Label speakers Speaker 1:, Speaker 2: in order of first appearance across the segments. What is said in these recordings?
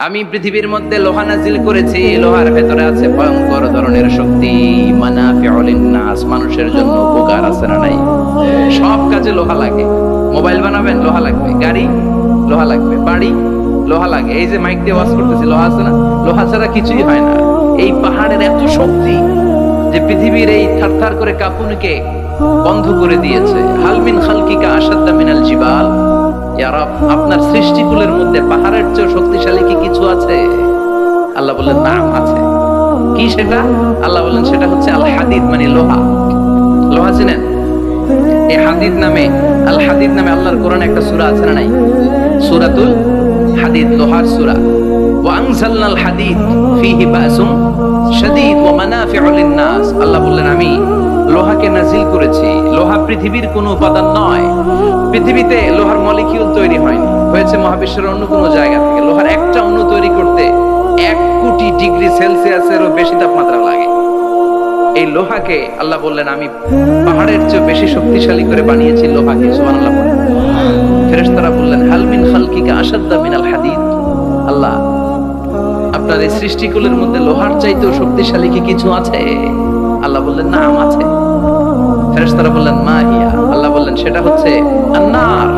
Speaker 1: আমি পৃথিবীর মধ্যে লোহা নাজিল করেছি, লোহার ভেতরে আছে ভয়ঙ্কর ধরনের শক্তি, মানাফিউল লিন্নাস, মানুষের জন্য উপকার আছে না নাই? সব কাজে লোহা লাগে। মোবাইল বানাবেন, লোহা লাগবে। গাড়ি, লোহা লাগবে। বাড়ি, লোহা লাগে। এই যে মাইক দিয়ে ওয়াজ করতেছি, লোহা আছে না? লোহা ছাড়া কিছুই হয় না। এই পাহাড়ের এত শক্তি যে পৃথিবীর এই থারথার করে কাঁপুনিকে বন্ধ করে দিয়েছে। হাল মিন খালকিকা আশাদ্দা মিনাল জিবাল, ইয়া রব, আপনার সৃষ্টিকুলের মধ্যে পাহাড়ের চেয়ে শক্তিশালী কি কিছু আছে? আল্লাহ বললেন নাম আছে। কি সেটা? আল্লাহ বললেন সেটা হচ্ছে আল হাদিদ, মানে লোহা। লোহা চিনেন? এই হাদিদ নামে, আল হাদিদ নামে আল্লাহর কোরআনে একটা সূরা আছে না নাই? সূরাতুল হাদিদ, লোহার সূরা। ওয়া আনজালনাল হাদিদ ফীহি বাসুন শাদীদ ওয়া মানাফিউ লিন-নাস। আল্লাহ বললেন আমি লোহাকে নাজিল করেছি। লোহা পৃথিবীর কোনো উপাদান নয়। পৃথিবীতে লোহার মলিকিউল তৈরি হয়নি, হয়েছে মহাবিশ্বের অন্য কোনো জায়গা থেকে। লোহার একটা অণু তৈরি করতে 1 কোটি ডিগ্রি সেলসিয়াসেরও বেশি তাপমাত্রা লাগে। এই লোহাকে আল্লাহ বললেন আমি পাহাড়ের চেয়ে বেশি শক্তিশালী করে বানিয়েছি লোহাকে। সুবহানাল্লাহ। ফেরেশতারা বললেন হাল মিন খালকিকা আশাদ্দা মিনাল হাদিদ। আল্লাহ, আপনার এই সৃষ্টিকুলের মধ্যে লোহার চাইতেও শক্তিশালী কি কিছু আছে? আল্লাহ বললেন নাম আছে। ফেরেশতারা বললেন মা হিয়া। আল্লাহ বললেন সেটা হচ্ছে আন-নার,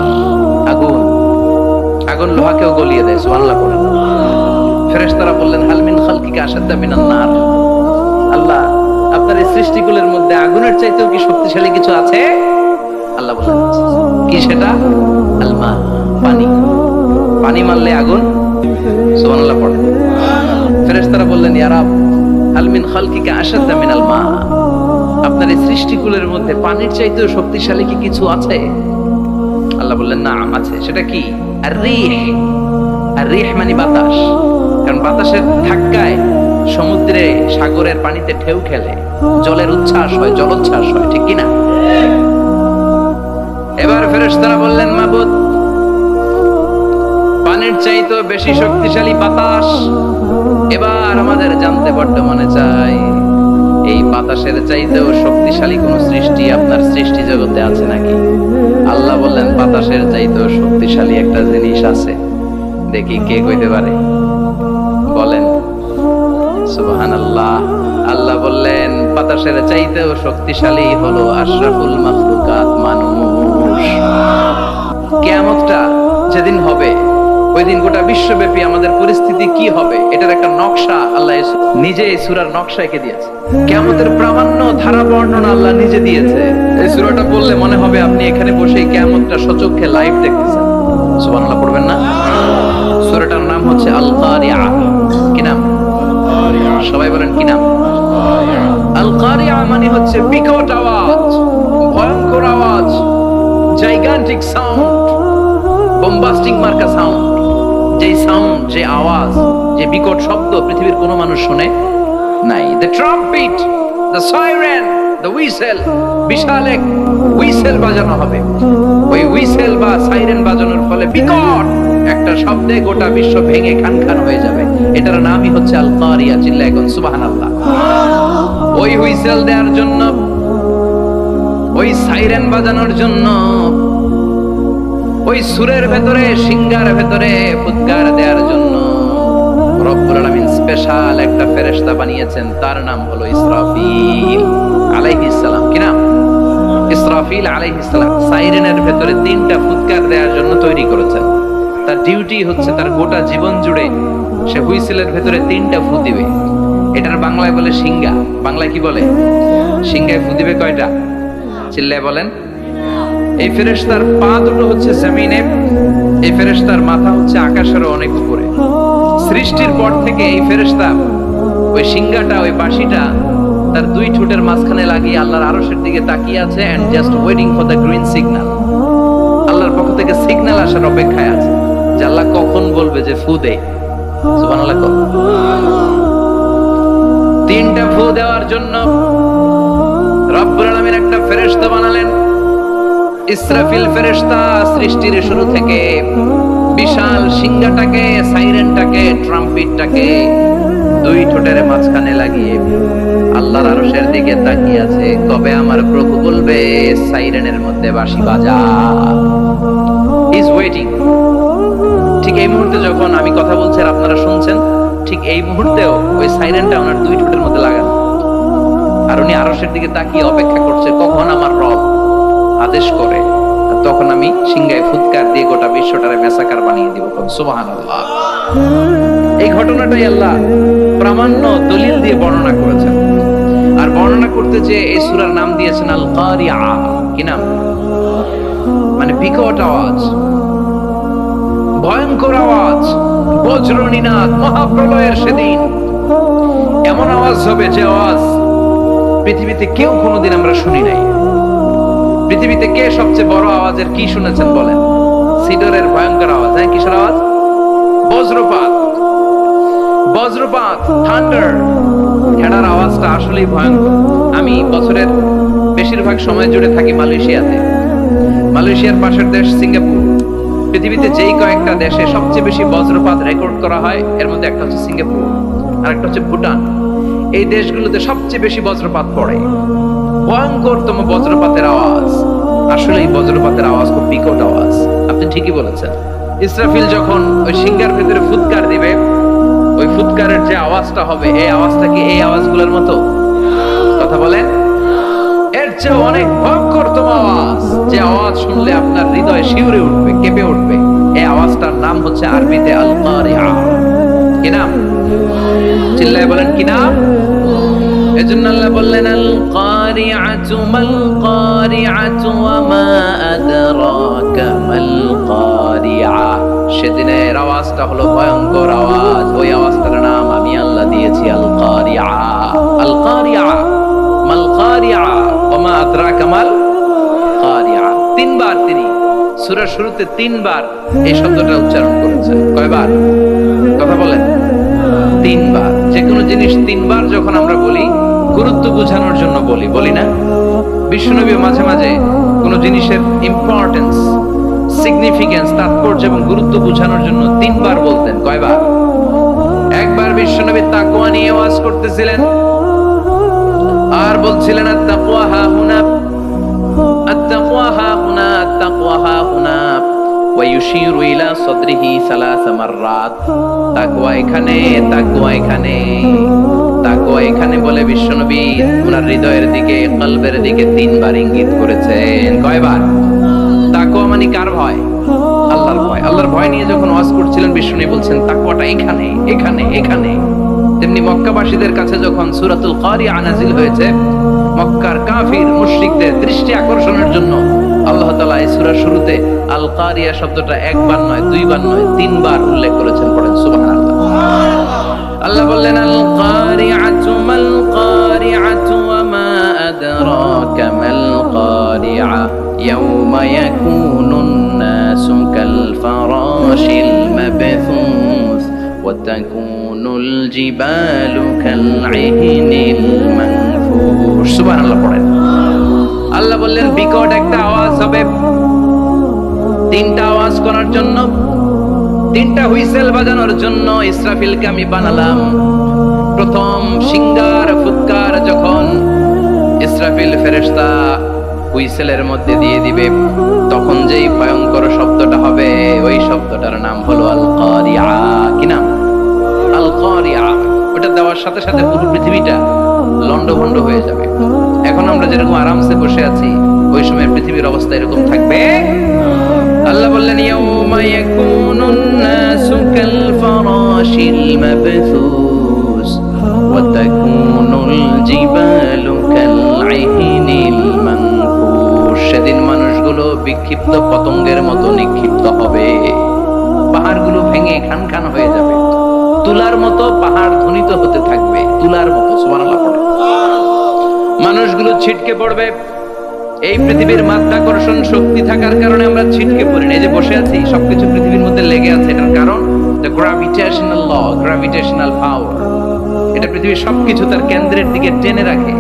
Speaker 1: আগুন। আগুন লোহাকেও গলিয়ে দেয়। সুবহানাল্লাহ। ফেরেশতারা বললেন হাল মিন খালকিকা আশাদ্দা মিনান নার। আল্লাহ, আপনার এই সৃষ্টিকুলের মধ্যে আগুনের চাইতেও কি শক্তিশালী কিছু আছে? আল্লাহ বললেন কি সেটা? আল মা, পানি। পানি মারলে আগুন। সুবহানাল্লাহ পড়ে। ফেরেশতারা বললেন ইয়া রব, হাল মিন খালকিকা আশাদ্দা মিনাল মা, আপনার এই সৃষ্টিকুলের মধ্যে পানির চাইতেও শক্তিশালী কি কিছু আছে? আল্লাহ বললেন নাম আছে। সেটা কি? আর রিহ। আর রিহ মানে বাতাস। কারণ বাতাসের ধাক্কায় সমুদ্রে, সাগরের পানিতে ঢেউ খেলে, জলের উচ্ছ্বাস হয়, জলোচ্ছ্বাস হয়, ঠিক কিনা? এবার ফেরেশতারা বললেন মাবুদ, পানির চাইতেও বেশি শক্তিশালী বাতাস। এবার আমাদের জানতে বড্ড মনে চায়, এই বাতাসের চাইতেও শক্তিশালী কোন সৃষ্টি আপনার সৃষ্টি জগতে আছে নাকি? আল্লাহ বললেন বাতাসের চাইতেও শক্তিশালী একটা জিনিস আছে। দেখি কে কইতে পারে, বলেন। সুবহানাল্লাহ। আল্লাহ বললেন বাতাসের চাইতেও শক্তিশালী হলো আশরাফুল মাখলুকাত, মানুষ। কিয়ামতটা যেদিন হবে, ওই দিন গোটা বিশ্বব্যাপী আমাদের পরিস্থিতি কি হবে এটার একটা নকশা আল্লাহ নিজে এই সূরার নকশা এঁকে দিয়েছে। কিয়ামতের প্রামাণ্য ধারা বর্ণনা আল্লাহ নিজে দিয়েছে। এই সূরাটা পড়লে মনে হবে আপনি এখানে বসে কিয়ামতটা সচক্ষে লাইভ দেখতেছেন। সুবহানাল্লাহ পড়বেন না? সূরাটার নাম হচ্ছে আল কারিআ। কি নাম? সবাই বলেন কি নাম? আল কারিআ মানে হচ্ছে বিকট আওয়াজ, ভয়ঙ্কর আওয়াজ, জাইগান্টিক সাউন্ড, বোম্বাস্টিক মার্কা সাউন্ড। যে সাউন্ড, যে আওয়াজ, যে বিকট শব্দ পৃথিবীর কোনো মানুষ শুনে নাই। The trumpet, the siren, the whistle, বিশাল এক হুইসেল বাজানো হবে। ওই হুইসেল বা সাইরেন বাজানোর ফলে বিকট একটা শব্দে গোটা বিশ্ব ভেঙে খান খান হয়ে যাবে। এটার নামই হচ্ছে আল কারিয়া। চিল্লায় এখন সুবহানাল্লাহ। ওই হুইসেল দেওয়ার জন্য, ওই সাইরেন বাজানোর জন্য, ওই সুরের ভেতরে, সিঙ্গার ভেতরে ফুৎকার দেওয়ার জন্য রব্বুল আলামিন স্পেশাল একটা ফেরেশতা বানিয়েছেন। তার নাম হলো ইসরাফিল আলাইহিস সালাম। কি নাম? ইসরাফিল আলাইহিস সালাম। সাইরেনের ভেতরে 3টা ফুৎকার দেওয়ার জন্য তৈরি করেছেন। তার ডিউটি হচ্ছে তার গোটা জীবন জুড়ে সে হুইসেলের ভেতরে 3টা ফু দিবে। এটার বাংলায় বলে সিঙ্গা। বাংলায় কি বলে? সিঙ্গায় ফু দিবে কয়টা? চিল্লায় বলেন। এই ফেরেশতার পা দুটো হচ্ছে জমিনে, এই ফেরেশতার মাথা হচ্ছে আকাশের অনেক উপরে। সৃষ্টির পর থেকে এই ফেরেশতা ওই সিঙ্গাটা, ওই বাঁশিটা তার 2 ঠোঁটের মাঝখানে লাগিয়ে আল্লাহর আরশের দিকে তাকিয়ে আছে and just waiting for the green signal. আল্লাহর পক্ষ থেকে সিগন্যাল আসার অপেক্ষায় আছে যে আল্লাহ কখন বলবে যে ফু দে। সুবহানাল্লাহ। 3টা ফু দেওয়ার জন্য রব্বুল আলামিন একটা ফেরেশতা বানালেন। ইসরাফিল ফেরেশতা সৃষ্টির শুরু থেকে বিশাল সিঙ্গাটাকে, সাইরেনটাকে, ট্রাম্পেটটাকে 2 ঠোঁটের মাঝখানে লাগিয়ে আল্লাহর আরশের দিকে তাকিয়ে আছে, কবে আমার প্রভু বলবে সাইরেনের মধ্যে বাঁশি বাজা। He is waiting. ঠিক এই মুহূর্তে যখন আমি কথা বলছি আর আপনারা শুনছেন, এই মুহূর্তেও ওই সাইরেনটা ওনার দুই ঠোঁটের মধ্যে লাগানো, আর উনি আরশের দিকে তাকিয়ে অপেক্ষা করছে কখন আমার রব আদেশ করে, আর তখন আমি সিংহায় ফুৎকার দিয়ে গোটা বিশ্বটারে মেসাকার বানিয়ে দিব। সুবহানাল্লাহ। এই ঘটনাটাই আল্লাহ প্রামাণ্য দলিল দিয়ে বর্ণনা করেছেন, আর বর্ণনা করতে যে এই সূরার নাম দিয়েছেন আল কারিআ। কি নাম? মানে বিকট আওয়াজ, ভয়ঙ্কর আওয়াজ, বজ্রনিনাদ, মহাপ্রলয়ের সেদিন এমন আওয়াজ হবে যে আওয়াজ পৃথিবীতে কেউ কোনোদিন আমরা শুনি নাই। পৃথিবীতে কে সবচেয়ে বড় আওয়াজের কি শুনেছেন বলেন? সিডরের ভয়ঙ্কর আওয়াজ। হ্যাঁ, কিসের আওয়াজ? বজ্রপাত। বজ্রপাত, থান্ডার, খেড়ার আওয়াজটা আসলেই ভয়ঙ্কর। আমি বছরের বেশিরভাগ সময় জুড়ে থাকি মালয়েশিয়াতে। মালয়েশিয়ার পাশের দেশ সিঙ্গাপুর। পৃথিবীতে যেই কয়েকটা দেশে সবচেয়ে বেশি বজ্রপাত রেকর্ড করা হয় এর মধ্যে একটা হচ্ছে সিঙ্গাপুর, আর একটা হচ্ছে ভুটান। এই দেশগুলোতে সবচেয়ে বেশি বজ্রপাত পড়ে। ভয়ঙ্করতম বজ্রপাতের আওয়াজ। আসলে এই বজ্রপাতের আওয়াজ খুব বিকট আওয়াজ। আপনি ঠিকই বলেছেন। ইসরাফিল যখন ওই সিংহার ভেতরে ফুৎকার দিবে, ওই ফুৎকারের যে আওয়াজটা হবে, এই আওয়াজটা কি এই আওয়াজগুলোর মতো? কথা বলেন। এর চেয়ে অনেক ভয়ঙ্করতম আওয়াজ, যে আওয়াজ শুনলে আপনার হৃদয় শিউরে উঠবে, কেঁপে উঠবে। এই আওয়াজটার নাম হচ্ছে আরবিতে আল কারিআ। কি নাম? চিল্লায় বলেন কি নাম? এজন্য আল্লাহ বললেন আল কারিআতু মাল কারিআতু ওয়া মা আদরাকা মাল কারিআ। সেদিনের আওয়াজটা হলো ভয়ঙ্কর আওয়াজ। ওই আওয়াজটার নাম আমি আল্লাহ দিয়েছি আল কারিআ। আল কারিআ মাল কারিআ ওয়া মা আদরাকা মাল কারিআ। তিনবার তিনি সূরার শুরুতে তিনবার এই শব্দটা উচ্চারণ করেছেন। কয়বার? কথা বলেন। তিনবার। যে কোনো জিনিস তিনবার যখন আমরা বলি গুরুত্ব বোঝানোর জন্য বলি, বলি না? বিশ্বনবী মাঝে মাঝে কোনো জিনিসের ইম্পর্টেন্স, সিগনিফিকেন্স, তাৎপর্য এবং গুরুত্ব বোঝানোর জন্য তিনবার বলতেন। কয়বার? একবার বিশ্বনবী তাকওয়া নিয়ে ওয়াজ করতেছিলেন আর বলছিলেন আত-তাকওয়া হা হুনা, আত-তাকওয়া হা হুনা, আত-তাকওয়া হা হুনা ওয়া ইউশিরু ইলা সাদরিহি সালাসা মাররাত। তাকওয়া এখানে, তাকওয়া এখানে, তাকওয়া এখানে বলে বিশ্বনবী ওনার হৃদয়ের দিকে, কলবের দিকে তিনবার ইঙ্গিত করেছেন। কয়বার? তাকওয়া মানে কার ভয়? আল্লাহর ভয়। আল্লাহর ভয় নিয়ে যখন ওয়াজ করছিলেন বিশ্বনবী বলছেন তাকওয়াটা এখানে, এখানে, এখানে। তেমনি মক্কাবাসীদের কাছে যখন সূরাতুল কারিআ নাযিল হয়েছে, মক্কার কাফির মুশরিকদের দৃষ্টি আকর্ষণের জন্য আল্লাহ তাআলা এই সূরার শুরুতে আল কারিআ শব্দটা একবার নয়, দুইবার নয়, তিনবার উল্লেখ করেছেন। পড়েন সুবহানাল্লাহ। আল্লাহ বললেন আল কারিআতু মাল কারিআতু ওয়া মা আদরাকা মাল কারিআ ইয়াওমা ইয়াকুনুন নাসু কাল ফারাশিল মাবথুস ওয়া তাকুনুল জিবালু কাল ইহনিল মানফুশ। সুবহানাল্লাহ পড়েন। আল্লাহ বললেন বিকট একটা আওয়াজ হবে। তিনটা আওয়াজ করার জন্য, তিনটা হুইসেল বাজানোর জন্য ইসরাফিলকে আমি বানালাম। প্রথম সিংহার ফুৎকার যখন ইসরাফিল ফেরেশতা হুইসেলের মধ্যে দিয়ে দিবে, তখন যেই ভয়ঙ্কর শব্দটা হবে, ওই শব্দটার নাম হলো আল কারিআ। কি নাম? আল কারিআ। ওটা দেওয়ার সাথে সাথে পুরো পৃথিবীটা লন্ডভন্ড হয়ে যাবে। এখন আমরা যেরকম আরামসে বসে আছি, ওই সময় পৃথিবীর অবস্থা এরকম থাকবে। আল্লাহ বললেন ইয়াউমা ইয়াকুনুন নাসু কাল ফারাশিল মাবথুস ওয়া তাকুনুল জিবালু কাল ইহনিল মানফুশ। সেদিন মানুষগুলো বিক্ষিপ্ত পতঙ্গের মতো নিক্ষিপ্ত হবে। পাহাড়গুলো ভেঙে খান খান হয়ে যাবে। তুলার মতো পাহাড় ধ্বনিত হতে থাকবে, তুলার মতো। সুবহানাল্লাহ পড়ে। মানুষগুলো ছিটকে পড়বে। এই পৃথিবীর মাধ্যাকর্ষণ শক্তি থাকার কারণে আমরা ছিটকে পড়ি না। এই যে বসে আছি, সবকিছু পৃথিবীর মধ্যে লেগে আছে। এটার কারণ দ্য গ্র্যাভিটেশনাল ল, গ্র্যাভিটেশনাল পাওয়ার। এটা পৃথিবীর সবকিছু তার কেন্দ্রের দিকে টেনে রাখে।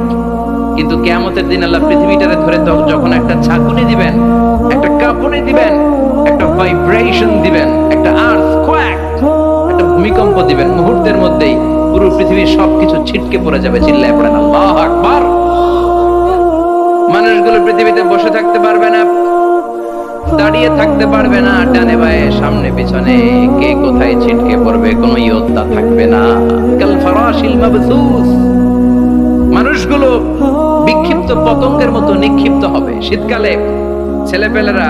Speaker 1: কিন্তু কিয়ামতের দিন আল্লাহ পৃথিবীটারে ধরে যখন একটা ঝাঁকুনি দিবেন, একটা কাঁপুনি দিবেন, একটা ভাইব্রেশন দিবেন, একটা আর্থকোয়াক, একটা ভূমিকম্প দিবেন, মুহূর্তের মধ্যেই পুরো পৃথিবীর সবকিছু ছিটকে পড়ে যাবে। চিল্লায় পড়েন আল্লাহু আকবার। মানুষগুলো পৃথিবীতে বসে থাকতে পারবে না। দাঁড়িয়ে থাকতে পারবে না, ডানে বায়ে সামনে পিছনে কে কোথায় ছিটকে পড়বে কোনো ইয়ত্তা থাকবে না। কাল ফারাশিল মাবসুস, মানুষগুলো বিক্ষিপ্ত পতঙ্গের মতো নিক্ষিপ্ত হবে। শীতকালে ছেলেপেলেরা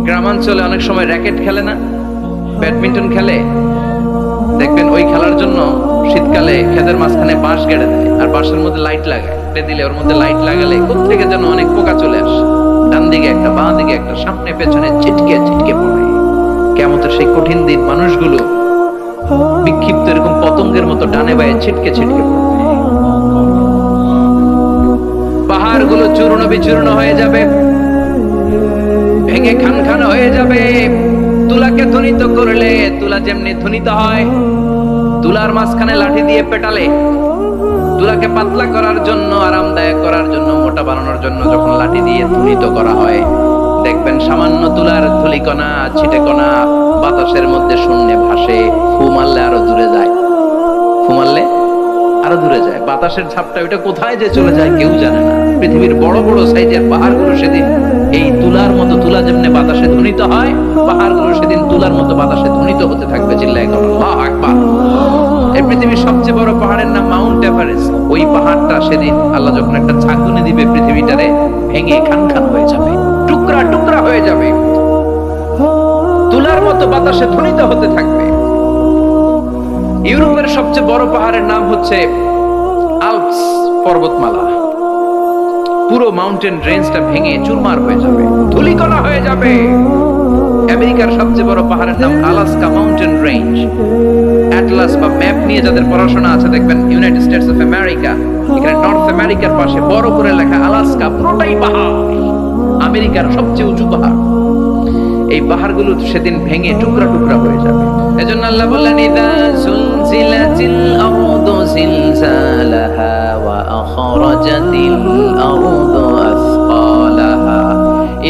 Speaker 1: গ্রামাঞ্চলে অনেক সময় র্যাকেট খেলে না, ব্যাডমিন্টন খেলে, দেখবেন ওই খেলার জন্য শীতকালে ক্ষেতের মাঝখানে বাঁশ গেড়ে দেয় আর বাঁশের মধ্যে লাইট লাগায়, দিলে ওর মধ্যে লাইট লাগালে কোত্থেকে যেন অনেক পোকা চলে আসে, ডান দিকে একটা বাঁ দিকে একটা, সামনে পেছনে ছিটকে ছিটকে পড়ে। কিয়ামতের সেই কঠিন দিন মানুষগুলো বিক্ষিপ্ত এরকম পতঙ্গের মতো ডানে বায়ে ছিটকে ছিটকে পড়বে। পাহাড়গুলো চূর্ণ বিচূর্ণ হয়ে যাবে, ভেঙে খান খান হয়ে যাবে। তুলাকে ধ্বনিত করলে তুলা যেমনি ধ্বনিত হয়, তুলার মাঝখানে লাঠি দিয়ে পেটালে, তুলাকে পাতলা করার জন্য, আরামদায়ক করার জন্য, মোটা বানানোর জন্য যখন লাঠি দিয়ে ধ্বনিত করা হয়, দেখবেন সামান্য তুলার ধুলিকণা ছিটেকণা বাতাসের মধ্যে শূন্যে ভাসে, ফু মারলে আরো দূরে যায়, ফু মারলে আরো দূরে যায়। বাতাসের ঝাপটা ওইটা কোথায় যে চলে যায় কেউ জানে না। পৃথিবীর বড় বড় সাইজের পাহাড়গুলো সেদিন এই তুলার মতো, তুলা যেমনি বাতাসে ধ্বনিত হয়, পাহাড়গুলো সেদিন তুলার মতো বাতাসে ধ্বনিত হতে থাকবে। চিল্লায় আল্লাহু আকবার। এই পৃথিবীর সবচেয়ে বড় পাহাড়ের নাম মাউন্ট এভারেস্ট। ওই পাহাড়টা সেদিন আল্লাহ যখন একটা ঝাঁকুনি দিবে, পৃথিবীটারে ভেঙে খান খান হয়ে যাবে, টুকরা টুকরা হয়ে যাবে, তুলার মতো বাতাসে ধ্বনিত হতে থাকবে। ইউরোপের সবচেয়ে বড় পাহাড়ের নাম হচ্ছে আল্পস পর্বতমালা। পুরো মাউন্টেন রেঞ্জটা ভেঙে চুরমার হয়ে যাবে, ধূলিকণা হয়ে যাবে। আমেরিকার সবচেয়ে বড় পাহাড়ের নাম আলাস্কা মাউন্টেন রেঞ্জ। অ্যাটলাস বা ম্যাপ নিয়ে যাদের পড়াশোনা আছে দেখবেন ইউনাইটেড স্টেটস অফ আমেরিকা, এখানে নর্থ আমেরিকার পাশে বড় করে লেখা আলাস্কা, পুরোটাই পাহাড়, আমেরিকার সবচেয়ে উঁচু পাহাড়। এই পাহাড়গুলো সেদিন ভেঙে টুকরা টুকরা হয়ে যাবে। এজন্য আল্লাহ বললেন ইদা সুলজিলাতিল আরদু জিলজালাহা ওয়া আখরাজাতিল আরদু আসকালাহা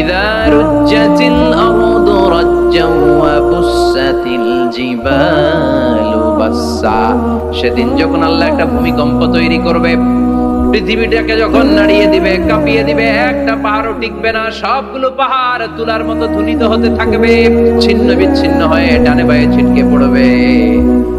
Speaker 1: ইদা রুজ্জাতিল আরদু রাজ্জাও ওয়া বুসাতিল জিবালু বাসসা। সেদিন যখন আল্লাহ একটা ভূমিকম্প তৈরি করবে, পৃথিবীটাকে যখন নাড়িয়ে দিবে, কাঁপিয়ে দিবে, একটা পাহাড়ও টিকবে না, সবগুলো পাহাড় তুলার মতো ধ্বনিত হতে থাকবে, ছিন্ন বিচ্ছিন্ন হয়ে ডানে বায়ে ছিটকে পড়বে।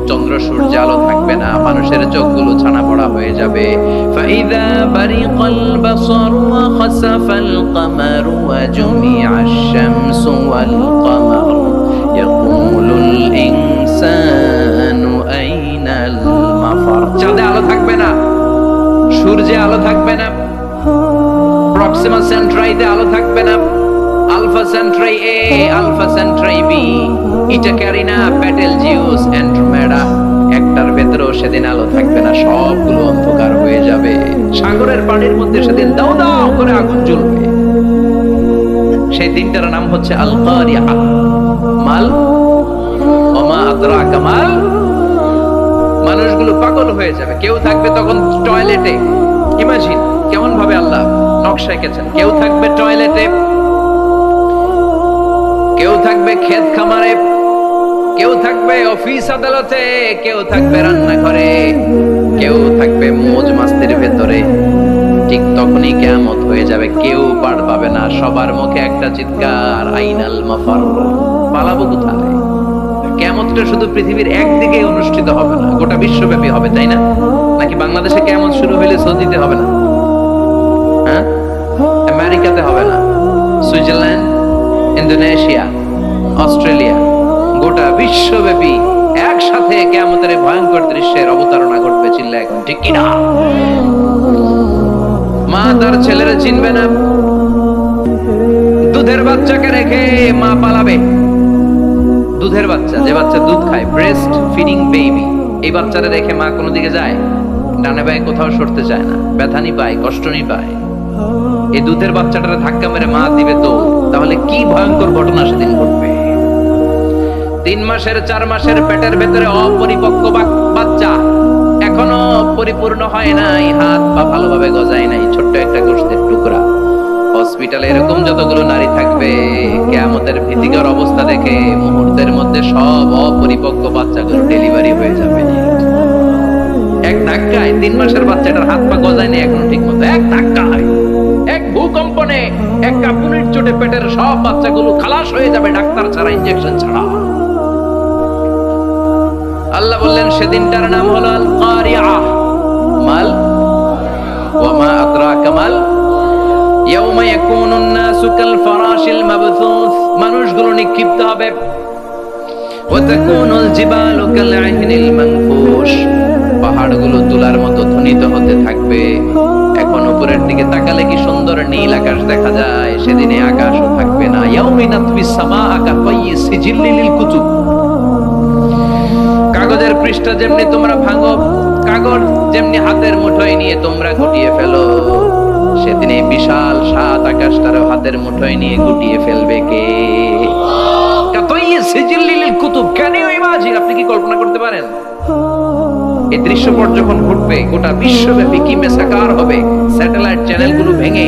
Speaker 1: চন্দ্র সূর্য আলো থাকবে না, মানুষের চোখগুলো ছানা পড়া হয়ে যাবে। ফাইদা বারিকাল বাসার ওয়া খাসাফাল কমারু ওয়া জুমিআশ শামসু ওয়াল কমার ইয়াকুলুল ইনসানু আইনাল মাফার। চাঁদে আলো থাকবে না, সূর্যে আলো থাকবে না, প্রক্সিমা সেন্ট্রাইতে আলো থাকবে না, আলফা সেন্ট্রাই এ, আলফা সেন্ট্রাই বি, ইটা ক্যারিনা, বেটেলজিউস, অ্যান্ড্রোমেডা, একটার ভেতরেও সেদিন আলো থাকবে না, সবগুলো অন্ধকার হয়ে যাবে। সাগরের পানির মধ্যে সেদিন দাও দাও করে আগুন জ্বলবে। সেই দিনটার নাম হচ্ছে আল কারিআহ। মাল ওমা আদরাকা মাল। মানুষগুলো পাগল হয়ে যাবে। কেউ থাকবে তখন টয়লেটে, ইমাজিন কেমন ভাবে আল্লাহ নকশা এঁকেছেন। কেউ থাকবে টয়লেটে, কেউ থাকবে ক্ষেত খামারে, কেউ থাকবে অফিস আদালতে, কেউ থাকবে রান্নাঘরে, কেউ থাকবে মৌজ মাস্তির ভেতরে। ঠিক তখনই কিয়ামত হয়ে যাবে, কেউ পার পাবে না। সবার মুখে একটা চিৎকার, আইনাল মাফার, পালাবো কোথায়? কিয়ামতটা শুধু পৃথিবীর একদিকে অনুষ্ঠিত হবে না, গোটা বিশ্বব্যাপী হবে, তাই না? নাকি বাংলাদেশে কিয়ামত শুরু হইলে সৌদিতে হবে না? হ্যাঁ, আমেরিকাতে হবে না, সুইজারল্যান্ড, ইন্দোনেশিয়া, অস্ট্রেলিয়া, গোটা বিশ্বব্যাপী একসাথে কিয়ামতের ভয়ঙ্কর দৃশ্যের অবতারণা ঘটবে। চিল্লা এখন ঠিক কিনা? মা তার ছেলেরা চিনবে না, দুধের বাচ্চাকে রেখে মা পালাবে। দুধের বাচ্চা, যে বাচ্চা দুধ খায়, ব্রেস্ট ফিডিং বেবি, এই বাচ্চাটা রেখে মা কোনো দিকে যায়, ডানে বায়ে কোথাও সরতে চায় না, ব্যথানি পায়, কষ্টনি পায়। এই দুধের বাচ্চাটারে ধাক্কা মেরে মা দিবে তো, তাহলে কি ভয়ঙ্কর ঘটনা সেদিন ঘটবে। 3 মাসের 4 মাসের পেটের ভেতরে অপরিপক্ক বাচ্চা, এখনো পরিপূর্ণ হয় নাই, হাত পা ভালোভাবে গজায় নাই, ছোট্ট একটা গোশতের টুকরা। হসপিটালে এরকম যতগুলো নারী থাকবে, কিয়ামতের ভীতিকর অবস্থা দেখে মুহূর্তের মধ্যে সব অপরিপক্ক বাচ্চাগুলো ডেলিভারি হয়ে যাবে। এক ধাক্কায় 3 মাসের বাচ্চাটার হাত পা গজায় নেই এখনো ঠিক মতো, এক ধাক্কায় এক ভূকম্পনে, এক কাঁপুনির চোটে পেটের সব বাচ্চাগুলো খালাস হয়ে যাবে ডাক্তার ছাড়া, ইনজেকশন ছাড়া। আল্লাহ বললেন সেদিনটার নাম হলো আল কারিআহ। মাল ওয়া মা আদরাকা মাল ইয়াউমা ইয়াকুনুন নাসু কাল ফারাশিল মাবথুস, মানুষগুলো নিক্ষিপ্ত হবে। ওয়া তাকুনুল জিবালু কাল আহিনিল মানফুশ, পাহাড়গুলো তুলার মতো ধ্বনিত হতে থাকবে। এখন উপরের দিকে তাকালে কি সুন্দর নীল আকাশ দেখা যায়, সেদিনে আকাশও থাকবে না। ইয়াউমিনাতবিস সামাআ কাতাইয়িস সিজিল্লিল কুতুব, কাগজের পৃষ্ঠা যেমনি তোমরা ভাঙো, কাগজ যেমনি হাতের মুঠোয় নিয়ে তোমরা গুটিয়ে ফেলো, সেদিনে বিশাল সাত আকাশটারও হাতের মুঠোয় নিয়ে গুটিয়ে ফেলবে কে? কাতাইয়িস সিজিল্লিল কুতুব, ক্যান ইউ ইমাজিন? আপনি কি কল্পনা করতে পারেন? এই দৃশ্যপট যখন ঘটবে, গোটা বিশ্বব্যাপী কি মেসাকার হবে। স্যাটেলাইট চ্যানেলগুলো ভেঙে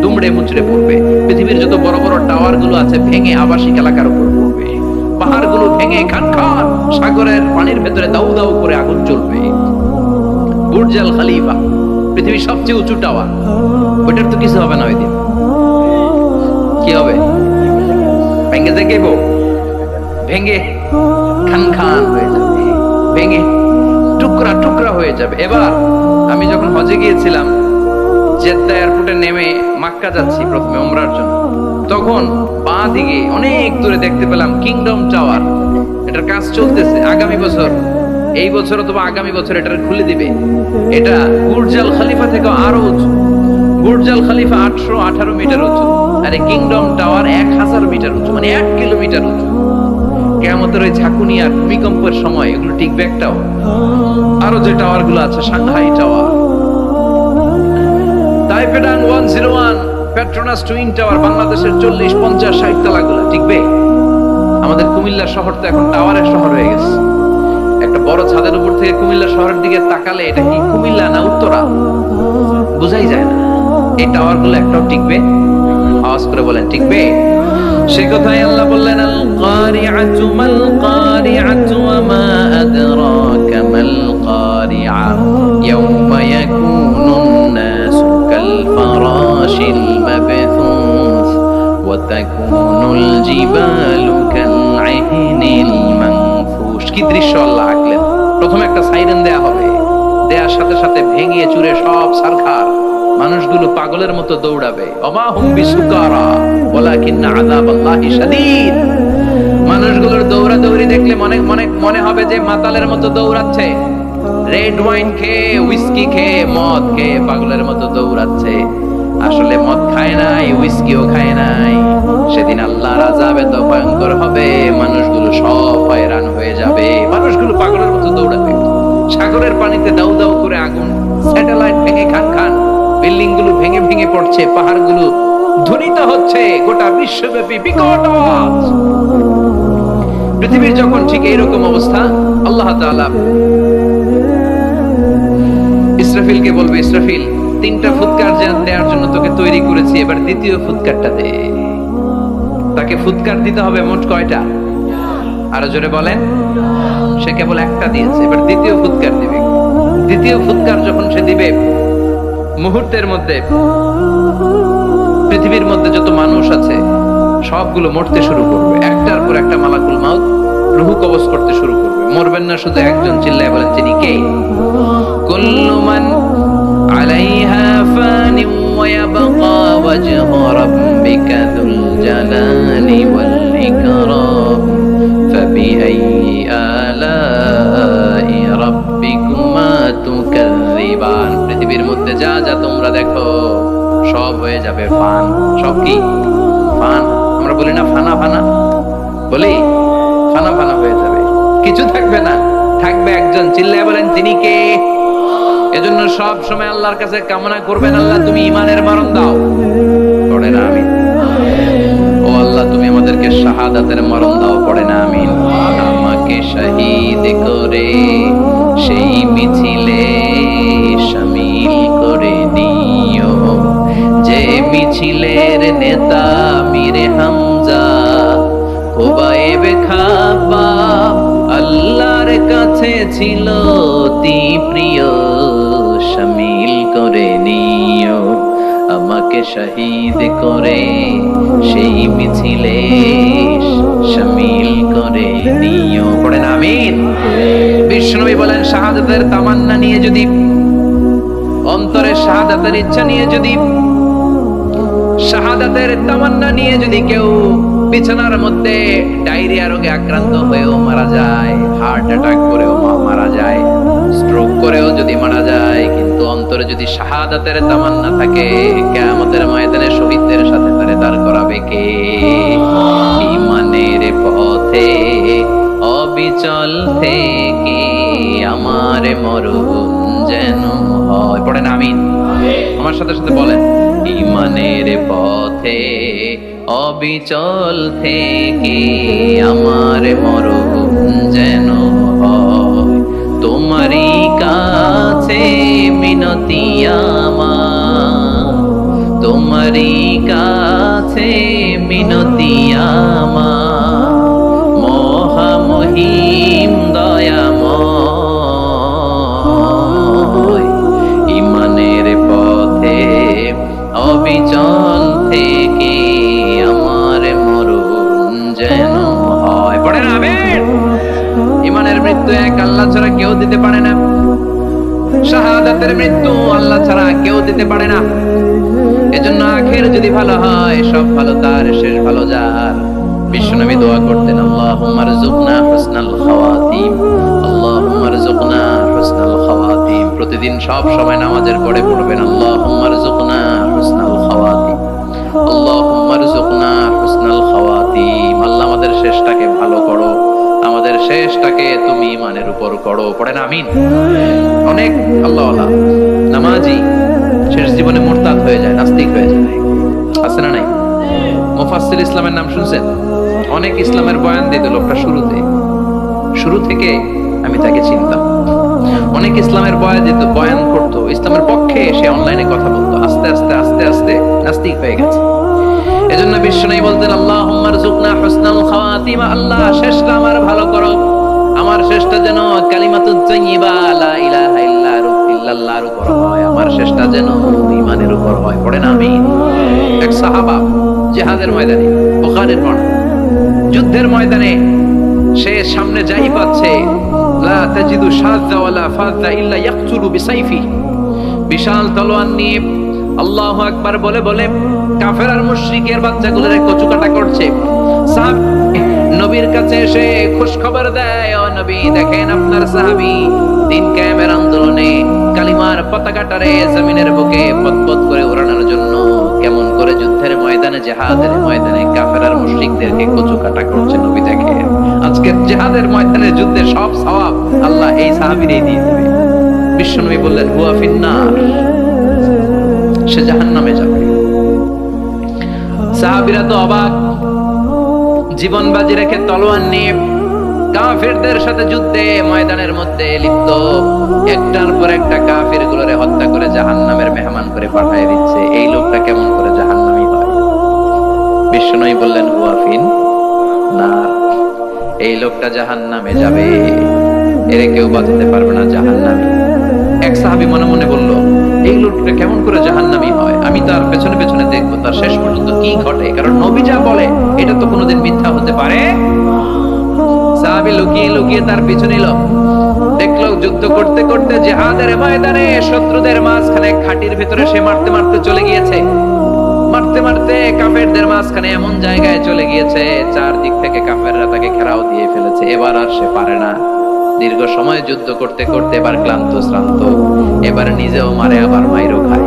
Speaker 1: দুমড়ে মুচড়ে পড়বে, পৃথিবীর যত বড় বড় টাওয়ার গুলো আছে ভেঙে আবাসিক এলাকার উপর পড়বে, পাহাড়গুলো ভেঙে খান খান, সাগরের পানির ভেতরে দাউ দাউ করে আগুন জ্বলবে। বুর্জ আল খলিফা, পৃথিবীর সবচেয়ে উঁচু টাওয়ার, ওইটার তো কিছু হবে না। ওই দিন কি হবে? ভেঙে দেখব, ভেঙে খান খান হয়ে যাবে, ভেঙে টুকরা টুকরা হয়ে যাবে। এবার আমি যখন হজে গিয়েছিলাম, জেদ্দা এয়ারপোর্টে নেমে মক্কা যাচ্ছি প্রথমে উমরার জন্য, তখন বাঁ দিকে অনেক দূরে দেখতে পেলাম কিংডম টাওয়ার। এটার কাজ চলতেছে, আগামী বছর, এই বছর অথবা আগামী বছর এটার খুলে দিবে। এটা বুর্জ আল খলিফা থেকে আরো উঁচু। বুর্জ আল খলিফা 818 মিটার উঁচু, আর এই কিংডম টাওয়ার 1000 মিটার উঁচু, মানে 1 কিলোমিটার উঁচু। কিয়ামতের ওই ঝাঁকুনি আর ভূমিকম্পের সময় এগুলো টিকবে একটাও? আরো যে টাওয়ার গুলো আছে, সাংহাই টাওয়ার, তাইপেডাং 101, পেট্রোনাস টুইন টাওয়ার, বাংলাদেশের 40, 50, 60 তলা গুলো টিকবে? আমাদের কুমিল্লা শহর তো এখন টাওয়ারের শহর হয়ে গেছে। একটা বড় ছাদের উপর থেকে কুমিল্লা শহরের দিকে তাকালে এটা কি কুমিল্লা না উত্তরা বুঝাই যায় না। এই টাওয়ার গুলো একটাও টিকবে? আওয়াজ করে বলেন টিকবে? সে কথাই আল্লাহ বললেন আল কারিআতু মাল কারিআতু ওয়া মা আদরাকা মাল কারিআ ইয়াউমা ইয়াকুনুন নাসু কাল ফারাশিল মাবথুস ওয়া তাকুনুল জিবালু কাল আহিনিল মানফুশ। কি দৃশ্য আল্লাহ আঁকলেন! প্রথমে একটা সাইরেন দেয়া হবে, দেয়ার সাথে সাথে ভেঙে চুরে সব সারখার, মানুষগুলো পাগলের মতো দৌড়াবে। ওমা হুম বিসুকারা ওয়ালাকিন্না আযাবাল্লাহি শাদীদ। মানুষগুলোর দৌড়াদৌড়ি দেখলে মনে হবে যে মাতালের মতো দৌড়াচ্ছে, রেড ওয়াইন খেয়ে, হুইস্কি খেয়ে, মদ খেয়ে পাগলের মতো দৌড়াচ্ছে। আসলে মদ খায় নাই, হুইস্কিও খায় নাই। সেদিন আল্লাহর আযাব এত ভয়ঙ্কর হবে, মানুষগুলো সব হয়রান হয়ে যাবে, মানুষগুলো পাগলের মতো দৌড়াবে। সাগরের পানিতে দাউ দাউ করে আগুন, স্যাটেলাইট ভেঙে খান খান, বিল্ডিং গুলো ভেঙে ভেঙে পড়ছে, পাহাড় গুলো ধ্বনিত হচ্ছে, গোটা বিশ্বব্যাপী বিকট আওয়াজ। পৃথিবীর যখন ঠিক এইরকম অবস্থা, আল্লাহ তাআলা ইসরাফিলকে বলবে, ইসরাফিল 3টা ফুৎকার দেওয়ার জন্য তোকে তৈরি করেছি, এবার দ্বিতীয় ফুৎকারটা দে। তাকে ফুৎকার দিতে হবে মোট কয়টা? আরো জোরে বলেন। সে কেবল একটা দিয়েছে, এবার দ্বিতীয় ফুৎকার দিবে। দ্বিতীয় ফুৎকার যখন সে দিবে, মুহূর্তের মধ্যে পৃথিবীর মধ্যে যত মানুষ আছে সবগুলো মরতে শুরু করবে, একটার পর একটা মালাকুল মাউত রূহ কবজ করতে শুরু করবে। মরবেন না শুধু একজন, চিল্লায় বলেন তিনি কে? কুল্লু মান আলাইহা ফানি ওয়া ইয়াবকা ওয়াজহু রাব্বিকা যুল জালালি ওয়াল ইকরাম ফাবিআইয়ি আলাই রাব্বিকুমা তুকাযযিবান। পৃথিবীর মধ্যে যা যা তোমরা দেখো সব হয়ে যাবে ফান। সব কি? ফান। আমরা বলি না ফানা ফানা, বলি ফানা ফানা হয়ে যাবে, কিছু থাকবে না, থাকবে একজন, চিল্লায় বলেন তিনি কে? এজন্য সব সময় আল্লাহর কাছে কামনা করবেন, আল্লাহ তুমি ঈমানের মরণ দাও। পড়ে না আমিন? ও আল্লাহ তুমি আমাদেরকে শাহাদাতের মরণ দাও। পড়ে না আমিন? আমাকে শহীদ করে সেই মিছিলে শামিল করে দিও, যে মিছিলের নেতা মীরে হামজা খুবাইবে খাব্বাব আল্লাহর কাছে ছিল অতি প্রিয়, শামিল করে নিও। আমাকে শহীদ করে সেই মিছিলে শামিল করে নিও। পড়েন আমিন। বিশ্বনবী বলেন শাহাদাতের তামান্না নিয়ে যদি, অন্তরে শাহাদাতের ইচ্ছা নিয়ে যদি, শাহাদাতের তামান্না নিয়ে যদি কেউ বিছানার মধ্যে ডায়রিয়া রোগে আক্রান্ত হয়েও মারা যায়, হার্ট অ্যাটাক করেও মারা যায়, স্ট্রোক করেও যদি মারা যায়, কিন্তু অন্তরে যদি শাহাদাতের তামান্না থাকে, কিয়ামতের ময়দানে শহীদদের সাথে তারে দাঁড় করাবে কে? ঈমানের পথে অবিচল থেকে আমার মরণ যেন হয়। পড়েন আমিন। আমার সাথে সাথে বলেন, ঈমানের পথে অবিচল থেকে আমার মরণ যেন হয়। তোমারই কাছে মিনতি আমার, তোমারই কাছে মিনতি আমার, মহামহিম দয়াময়। ঈমানের পথে অবিচল থেকে আমার মরণ যেন হয়। পড়েন আমিন। ঈমানের মৃত্যু এক আল্লাহ ছাড়া কেউ দিতে পারে না, শাহাদাতের মৃত্যু আল্লাহ ছাড়া কেউ দিতে পারে না। এজন্য আখের যদি ভালো হয়, সব ভালো তার, শেষ ভালো যার। বিশ্বনবী দোয়া করতেন, আল্লাহুম্মা রযুকনা হুসনাল খাওয়াতিম, আল্লাহুম্মা রযুকনা হুসনাল খাওয়াতিম। প্রতিদিন সব সময় নামাজের পরে পড়বেন, আল্লাহুম্মা রযুকনা হুসনাল খাওয়াতিম, আল্লাহুম্মা রযুকনা হুসনাল খাওয়াতিম। আল্লাহ আমাদের শেষটাকে ভালো করো, আমাদের শেষটাকে তুমি ঈমানের উপর করো। পড়েন আমিন। অনেক আল্লাহওয়ালা নামাজি শেষ জীবনে মুরতাদ হয়ে যায়, নাস্তিক হয়ে যায়, আছে না নাই? মুফাসসির ইসলামের নাম শুনছেন? অনেক ইসলামের বয়ান দিত লোকটা শুরু থেকে আমি তাকে চিনতাম। অনেক ইসলামের বয়ান করতো, ইসলামের পক্ষে সে অনলাইনে কথা বলতো, আস্তে আস্তে আস্তে আস্তে নাস্তিক হয়ে গেছে। এজন্য বিশ্বনবী বলতেন, আল্লাহুম্মা রযুকনা হুসনাল খাওয়াতিম, আল্লাহ শেষটা আমার ভালো করো, আমার শেষটা যেন কালিমাতুত তাইয়্যিবা লা ইলাহা ইল্লাল্লাহর উপর হয়, আমার শেষটা যেন ঈমানের উপর হয়। পড়েন আমিন। এক সাহাবা জিহাদের ময়দানে, বুখারীর বর্ণনা, যুদ্ধের ময়দানে সে সামনে যাই পাচ্ছে, লা তাজিদু শাযা ওয়ালা ফাযা ইল্লা ইয়াকতুলু বিসাইফি, বিশাল তলোয়ার নিয়ে আল্লাহু আকবার বলে বলে কাফের আর মুশরিকের বাচ্চাগুলোর কচুকাটা করছে। সাহাবী নবীর কাছে এসে খুশ খবর দেয়, ও নবী দেখেন আপনার সাহাবী দিন কায়েমের আন্দোলনে কালিমার পতাকাটারে জমিনের বুকে পতপত করে উড়ানোর জন্য কেমন করে যুদ্ধের ময়দানে, জিহাদের ময়দানে কাফের আর মুশরিকদেরকে কচুকাটা করছে। নবী দেখেন আজকে জিহাদের ময়দানে যুদ্ধের সব সওয়াব আল্লাহ এই সাহাবীরই দিয়ে দিবে। বিশ্বনবী বললেন, হুয়া ফিন্নার, সে জাহান্নামে যাবে। সাহাবীরা তো অবাক, জীবন বাজি রেখে তলোয়ার নিয়ে কাফেরদের সাথে যুদ্ধে ময়দানের মধ্যে লিপ্ত, একটার পর একটা কাফের গুলোরে হত্যা করে জাহান্নামের মেহমান করে পাঠিয়ে দিচ্ছে। এই লোকটা কেমন করে জাহান্নামী হয়? বিশ্বনবী বললেন, হুয়া ফিন্নার, এই লোকটা জাহান্নামে যাবে, এর কেউ বাঁচাতে পারবে না, জাহান্নামী। এক সাহাবী মনে মনে বলল, এই লোকটা কেমন করে জাহান্নামী হয়? আমি তার পেছনে পেছনে দেখবো তার শেষ পর্যন্ত কি ঘটে, কারণ নবী যা বলে এটা তো কোনোদিন মিথ্যা হতে পারে। সাহাবী লুকিয়ে লুকিয়ে তার পিছু নিল, দেখলো যুদ্ধ করতে করতে জিহাদের ময়দানে শত্রুদের মাঝখানে খাটির ভিতরে সে মারতে মারতে চলে গিয়েছে, মারতে মারতে কাফেরদের মাঝখানে এমন জায়গায় চলে গিয়েছে চারদিক থেকে কাফেররা তাকে ঘেরাও দিয়ে ফেলেছে। এবার আর সে পারে না, দীর্ঘ সময় যুদ্ধ করতে করতে এবার ক্লান্ত শ্রান্ত, এবার নিজেও মারে আবার মাইরও খায়,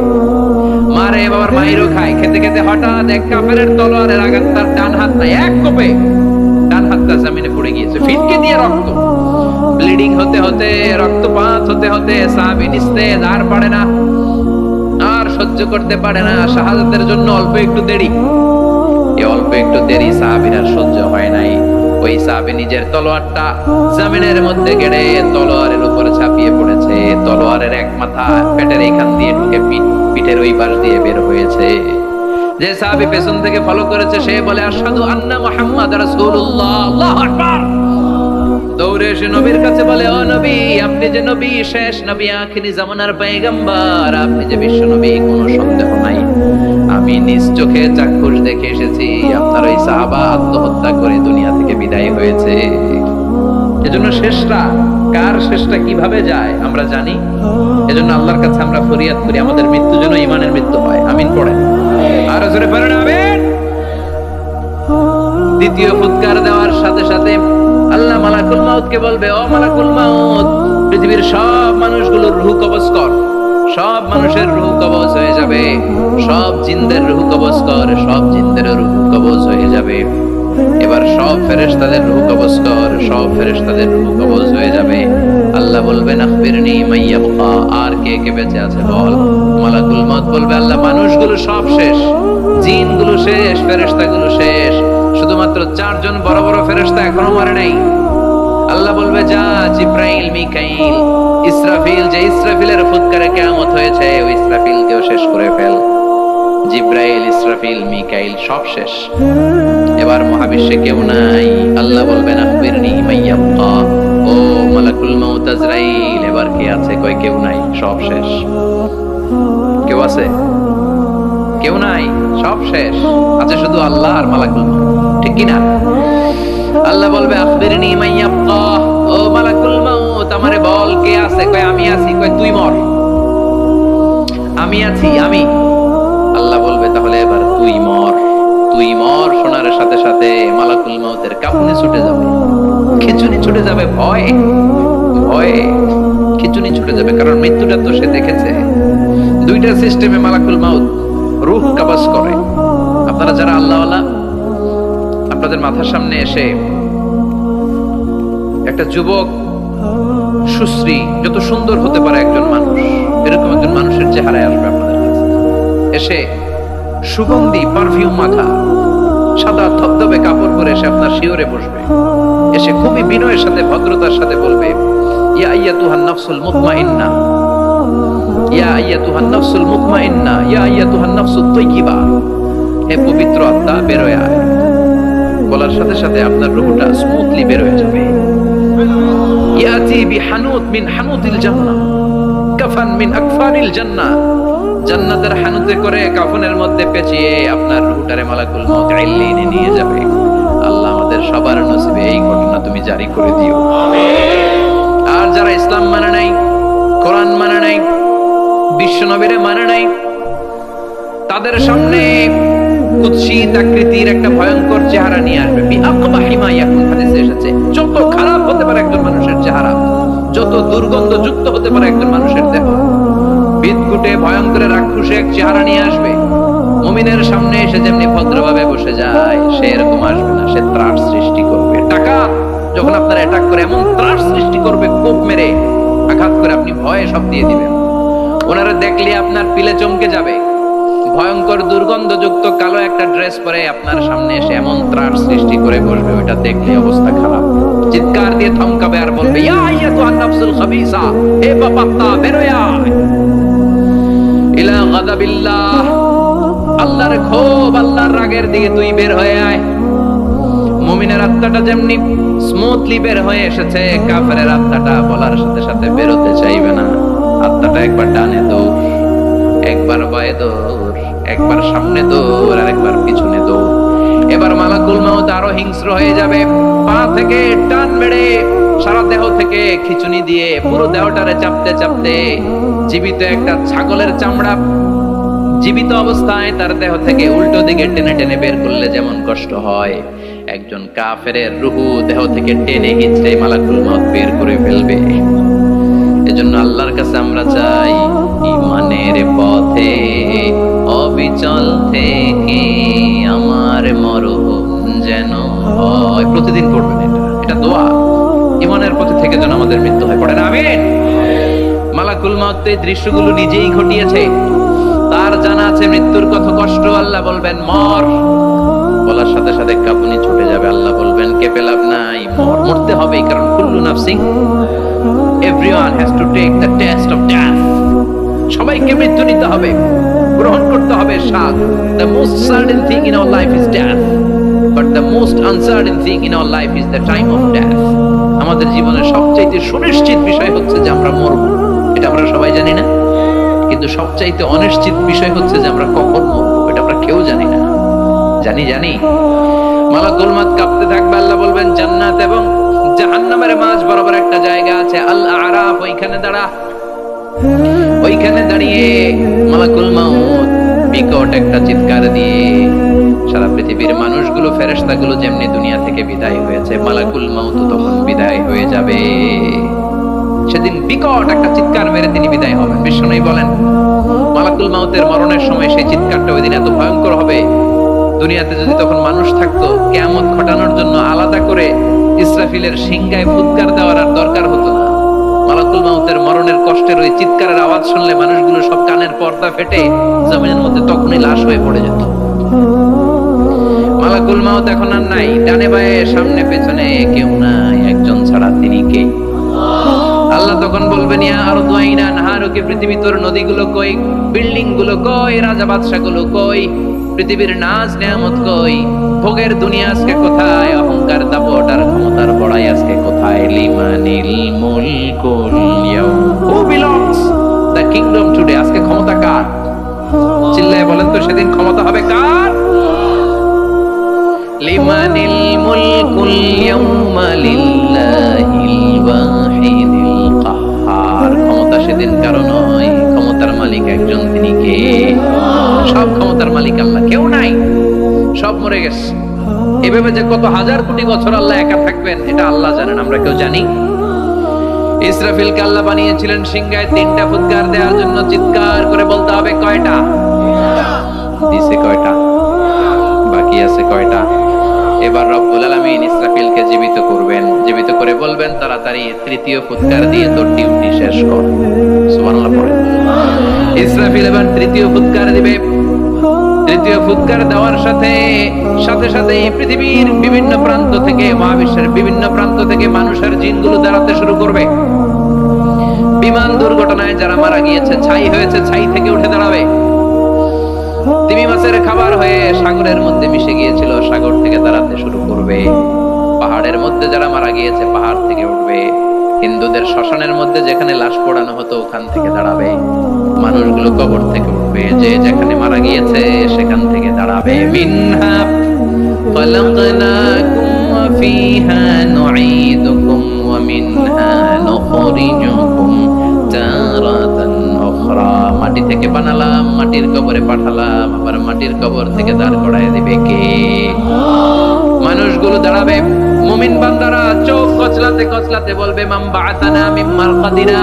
Speaker 1: মারে আবার মাইরও খায়। খেতে খেতে হঠাৎ এক কাফেরের তলোয়ারের আঘাত তার ডান হাতটা এক কোপে ডান হাতটা জমিনে পড়ে গিয়েছে, ফিটকে দিয়ে রক্ত, ব্লিডিং হতে হতে, রক্তপাত হতে হতে সাহাবী নিস্তেজ, আর পারে না, আর সহ্য করতে পারে না। শাহাদাতের জন্য অল্প একটু দেরি, এই অল্প একটু দেরি সাহাবীর আর সহ্য হয় নাই। ওই সাহাবী নিজের তলোয়ারটা জমিনের মধ্যে গেড়ে তলোয়ারের উপরে ছাপিয়ে পড়েছে, তলোয়ারের এক মাথা পেটের এইখান দিয়ে ঢুকে পিঠের ওই পাশ দিয়ে বের হয়েছে। যে সাহাবী পেছন থেকে ফলো করেছে সে বলে, আশহাদু আন্না মুহাম্মাদ রাসূলুল্লাহ, আল্লাহু আকবার। দৌড়ে এসে নবীর কাছে বলে, ও নবী, আপনি যে নবী, শেষ নবী, আখিরি জামানার পয়গম্বর, আপনি যে বিশ্ব নবী, কোনো সন্দেহ নাই আমি নিজ চোখে চাক্ষুষ দেখে এসেছি আপনার ওই সাহাবা আত্মহত্যা করে দুনিয়া থেকে বিদায় হয়েছে। এজন্য শেষটা কার শেষটা কিভাবে যায় আমরা জানি। এজন্য আল্লাহর কাছে আমরা ফরিয়াদ করি আমাদের মৃত্যু যেন ঈমানের মৃত্যু হয়। আমিন পড়েন, আর জোরে পড়েন আমিন। দ্বিতীয় ফুৎকার দেওয়ার সাথে সাথে আল্লাহ মালাকুল মাউতকে বলবে, ও মালাকুল মাউত, পৃথিবীর সব মানুষগুলোর রূহ কবজ কর। সব মানুষের রূহ কবজ হয়ে যাবে, সব জিনদের রূহ কবজ কর, সব জিনদের রূহ কবজ হয়ে যাবে। এবার সব ফেরেশতাদের রূহ কবজ কর, সব ফেরেশতাদের রূহ কবজ হয়ে যাবে। আল্লাহ বলবেন আখবিরনি মাইয়াবকা, আর কে কে বেঁচে আছে বল। মালাকুল মাউত বলবে, আল্লাহ মানুষগুলো সব শেষ, জিনগুলো শেষ, ফেরেশতাগুলো শেষ, শুধুমাত্র 4 জন বড় বড় ফেরেশতা এখনো মরে নাই। আল্লাহ বলবে, যা জিব্রাইল, মিকাইল, ইসরাফিল, যে ইসরাফিলের ফুৎকারে কিয়ামত হয়েছে ওই ইসরাফিলকেও শেষ করে ফেল। জিব্রাইল, ইসরাফিল, মিকাইল সব শেষ। এবার মহাবিশ্বে কেউ নাই। আল্লাহ বলবেন আখবিরনি মাইয়াবকা, ও মালাকুল মাউত আজরাইল, এবার কে আছে? কয় কেউ নাই, সব শেষ। কেউ আছে? কেউ নাই, সব শেষ। আছে শুধু আল্লাহ আর মালাকুল মাউত, ঠিক কি না? আল্লাহ বলবে আখবিরনি মাইয়াবকা, ও মালাকুল মাউত আমারে বল কে আছে? কয় আমি আছি। কয় তুই মর। আমি আছি, আমি। আল্লাহ বলবে তাহলে এবার তুই মর। তুই মর শোনার সাথে সাথে মালাকুল মাউতের কাঁপুনি ছুটে যাবে, খিঁচুনি ছুটে যাবে, ভয় ভয়ে খিঁচুনি ছুটে যাবে। কারণ মৃত্যুটা তো সে দেখেছে। দুইটা সিস্টেমে মালাকুল মাউত রূহ কবজ করে। আপনারা যারা আল্লাহওয়ালা, আপনাদের মাথার সামনে এসে একটা যুবক, সুশ্রী, যত সুন্দর হতে পারে একজন মানুষ, এরকম একজন মানুষের চেহারায় আসবে আপনাদের কাছে। এসে সুগন্ধি পারফিউম মাখা সাদা ধবধবে কাপড় পরে এসে আপনার শিওরে বসবে। এসে খুবই বিনয়ের সাথে, ভদ্রতার সাথে বলবে, ইয়া আইয়াতুহান নাফসুল মুতমাইন্না, ইয়া আইয়াতুহান নাফসুল মুতমাইন্না, ইয়া আইয়াতুহান নাফসুত তাইয়্যিবা, হে পবিত্র আত্মা বের হয়ে আয়। বলার সাথে সাথে আপনার রূহটা স্মুথলি বের হয়ে যাবে। ইয়াতি বিহানুত মিন হানুতিল জান্নাহ, কাফান মিন আকফানিল জান্নাহ, জান্নাতের হানুতে করে কাফনের মধ্যে পেঁচিয়ে আপনার রূহটারে মালাকুল মাউত ইল্লিনে নিয়ে যাবে। আল্লাহ আমাদের সবার নসিবে এই ঘটনা তুমি জারি করে দিও। আর যারা ইসলাম মানে নাই, কোরআন মানে নাই, বিশ্ব নবীরে মানে নাই, তাদের সামনে কুৎসিত আকৃতির একটা ভয়ঙ্কর চেহারা নিয়ে আসবে। বিআকবাহি মা ইয়াকুন, হাদিসে এসেছে যত খারাপ হতে পারে একজন মানুষের চেহারা, যত দুর্গন্ধযুক্ত হতে পারে একজন মানুষের দেহ, বিদকুটে ভয়ঙ্কর রাক্ষসে এক চেহারা নিয়ে আসবে। মুমিনের সামনে এসে যেমনি ভদ্রভাবে বসে যায়, সে এরকম আসবে না। সে ত্রাস সৃষ্টি করবে। টাকা যখন আপনার অ্যাটাক করে এমন ত্রাস সৃষ্টি করবে, কোপ মেরে আঘাত করে আপনি ভয়ে সব দিয়ে দিবেন। ওনারা দেখলে আপনার পিলে চমকে যাবে। ভয়ঙ্কর দুর্গন্ধযুক্ত কালো একটা ড্রেস পরে আপনার সামনে এসে এমন ত্রাস সৃষ্টি করে বসবে, ওটা দেখলে অবস্থা খারাপ। চিৎকার দিয়ে থমকাবে আর বলবে, ইয়া আইয়াতুহান নাফসুল খাবিসা, হে পাপাত্তা বের হয়ে আয় ইলা গাদাবিল্লাহ, আল্লাহর ক্ষোভ, আল্লাহর রাগের দিকে তুই বের হয়ে আয়। মুমিনের আত্মাটা যেমনি স্মুথলি বের হয়ে এসেছে, কাফেরের আত্মাটা বলার সাথে সাথে বেরোতে চাইবে না। আত্মাটা একবার ডানে দৌড়, একবার বায়ে দৌড়, একবার সামনে দৌড়, আর একবার পিছনে দৌড়। এবার মালাকুল মাউত আরো হিংস্র হয়ে যাবে। পা থেকে টান মেরে সারা দেহ থেকে খিচুনি দিয়ে পুরো দেহটারে চাপতে চাপতে জীবিত একটা ছাগলের চামড়া জীবিত অবস্থায় তার দেহ থেকে উল্টো দিকে টেনে টেনে বের করলে যেমন কষ্ট হয়, একজন কাফেরের রূহ দেহ থেকে টেনে হিচড়ে মালাকুল মাউত বের করে ফেলবে। এজন্য আল্লাহর কাছে আমরা চাই, ঈমানের পথে অবিচল থেকে আমার মরণ যেন হয়। প্রতিদিন পড়বেন এটা দোয়া। ঈমানের পথে থেকে যেন আমাদের মৃত্যু হয়। পড়েন আমিন। মালাকুল মাউত এই দৃশ্যগুলো নিজেই ঘটিয়েছে। তার জানা আছে মৃত্যুর কত কষ্ট। আল্লাহ বলবেন মর, বলার সাথে সাথে কাঁপুনি ছুটে যাবে। আল্লাহ বলবেন কেঁপে লাভ নাই, মর, মরতে হবে। কারণ কুল্লু নাফসিন, everyone has to take the test of death. সবাইকে মৃত্যু নিতে হবে, গ্রহণ করতে হবে স্বাদ। The most certain thing in our life is death, but the most uncertain thing in our life is the time of death. আমাদের জীবনের সবচাইতে সুনিশ্চিত বিষয় হচ্ছে যে আমরা মরব, এটা আমরা সবাই জানি না। কিন্তু সবচাইতে অনিশ্চিত বিষয় হচ্ছে যে আমরা কখন মরব, এটা আমরা কেউ জানি না। জানি মালাকুল মউত কাঁপতে থাকবে। আল্লাহ বলবেন জান্নাত এবং জাহান্নামের মাঝ বরাবর একটা জায়গা আছে, আল আরাফ, ওইখানে দাঁড়িয়ে মালাকুল মউত বিকট একটা চিৎকার দিয়ে সারা পৃথিবীর মানুষগুলো, ফেরেশতাগুলো যেমনি দুনিয়া থেকে বিদায় হয়েছে, মালাকুল মউত তখন বিদায় হয়ে যাবে। সেদিন বিকট একটা চিৎকার মেরে তিনি বিদায় হবেন। বিশ্বনবী বলেন মালাকুল মউতের মরণের সময় সেই চিৎকারটা ওই দিন এত ভয়ঙ্কর হবে, দুনিয়াতে যদি তখন মানুষ থাকতো কিয়ামত ঘটানোর জন্য আলাদা করে ইসরাফিলের সিংহায় ফুৎকার দেওয়ার আর দরকার হতো না। মালাকুল মউতের মরণের কষ্টের ওই চিৎকারের আওয়াজ শুনলে মানুষগুলো সব কানের পর্দা ফেটে জমিনের মধ্যে তখনই লাশ হয়ে পড়ে যেত। মালাকুল মউত এখন আর নাই, ডানে বায়ে সামনে পেছনে কেউ নাই, একজন ছাড়া, তিনি কে? আল্লাহ তখন বলবেন ইয়া আরদু আইনা নাহারুকি, পৃথিবী তোর নদীগুলো কই, বিল্ডিং গুলো কই, রাজা বাদশা গুলো কই, পৃথিবীর নাজ নিয়ামত কই, ভোগের দুনিয়া আজকে কোথায়, অহংকার দাপট আর ক্ষমতার বড়াই আজকে কোথায়? লিমানিল মুলকুল ইয়াউম, who belongs the kingdom today, আজকে ক্ষমতা কার? চিল্লায় বলেন তো সেদিন ক্ষমতা হবে কার? লিমানিল মুলকুল ইয়াউমা লিল্লাহিল ওয়াহিদিল কাহ্হার, ক্ষমতা সেদিন কারো নয়, ক্ষমতার মালিক একজন, তিনি কে? সব ক্ষমতার মালিক আল্লাহ, কেউ নাই, সব মরে গেছে। এভাবে যে কত হাজার কোটি বছর আল্লাহ একা থাকবেন এটা আল্লাহ জানেন, আমরা কেউ জানি? ইসরাফিলকে আল্লাহ বানিয়েছিলেন সিংহায় 3টা ফুৎকার দেওয়ার জন্য, চিৎকার করে বলতে হবে কয়টা? দিছে কয়টা? বাকি আছে কয়টা? এবার রব্বুল আলামিন ইসরাফিলকে জীবিত করবেন, জীবিত করে বলবেন তাড়াতাড়ি 3য় ফুৎকার দিয়ে তোর ডিউটি শেষ কর। সুবহানাল্লাহ পড়ে। ইসরাফিল এবার 3য় ফুৎকার দিবে। 3য় ফুৎকার দেওয়ার সাথে সাথে পৃথিবীর বিভিন্ন প্রান্ত থেকে, মহাবিশ্বের বিভিন্ন প্রান্ত থেকে মানুষের জিনগুলো দাঁড়াতে শুরু করবে। বিমান দুর্ঘটনায় যারা মারা গিয়েছে, ছাই হয়েছে, ছাই থেকে উঠে দাঁড়াবে। তিমি মাছের খাবার হয়ে সাগরের মধ্যে মিশে গিয়েছিল, সাগর থেকে দাঁড়াতে শুরু করবে। পাহাড়ের মধ্যে যারা মারা গিয়েছে, পাহাড় থেকে উঠবে। হিন্দুদের শ্মশানের মধ্যে যেখানে লাশ পোড়ানো হতো ওখান থেকে দাঁড়াবে। মানুষগুলো কবর থেকে উঠবে, যে যেখানে মারা গিয়েছে সেখান থেকে দাঁড়াবে। মিনহা খালাকনাকুম ওয়া ফিহা নুঈদুকুম ওয়া মিনহা নুখরিজুকুম তারাতান উখরা, মাটি থেকে বানালাম, মাটির কবরে পাঠালাম, আবার মাটির কবর থেকে দাঁড় করায় দিবে কে? মানুষগুলো দাঁড়াবে। মুমিন বান্দারা চোখ কচলাতে কচলাতে বলবে মান বাআসানা মিন মারকাদিনা,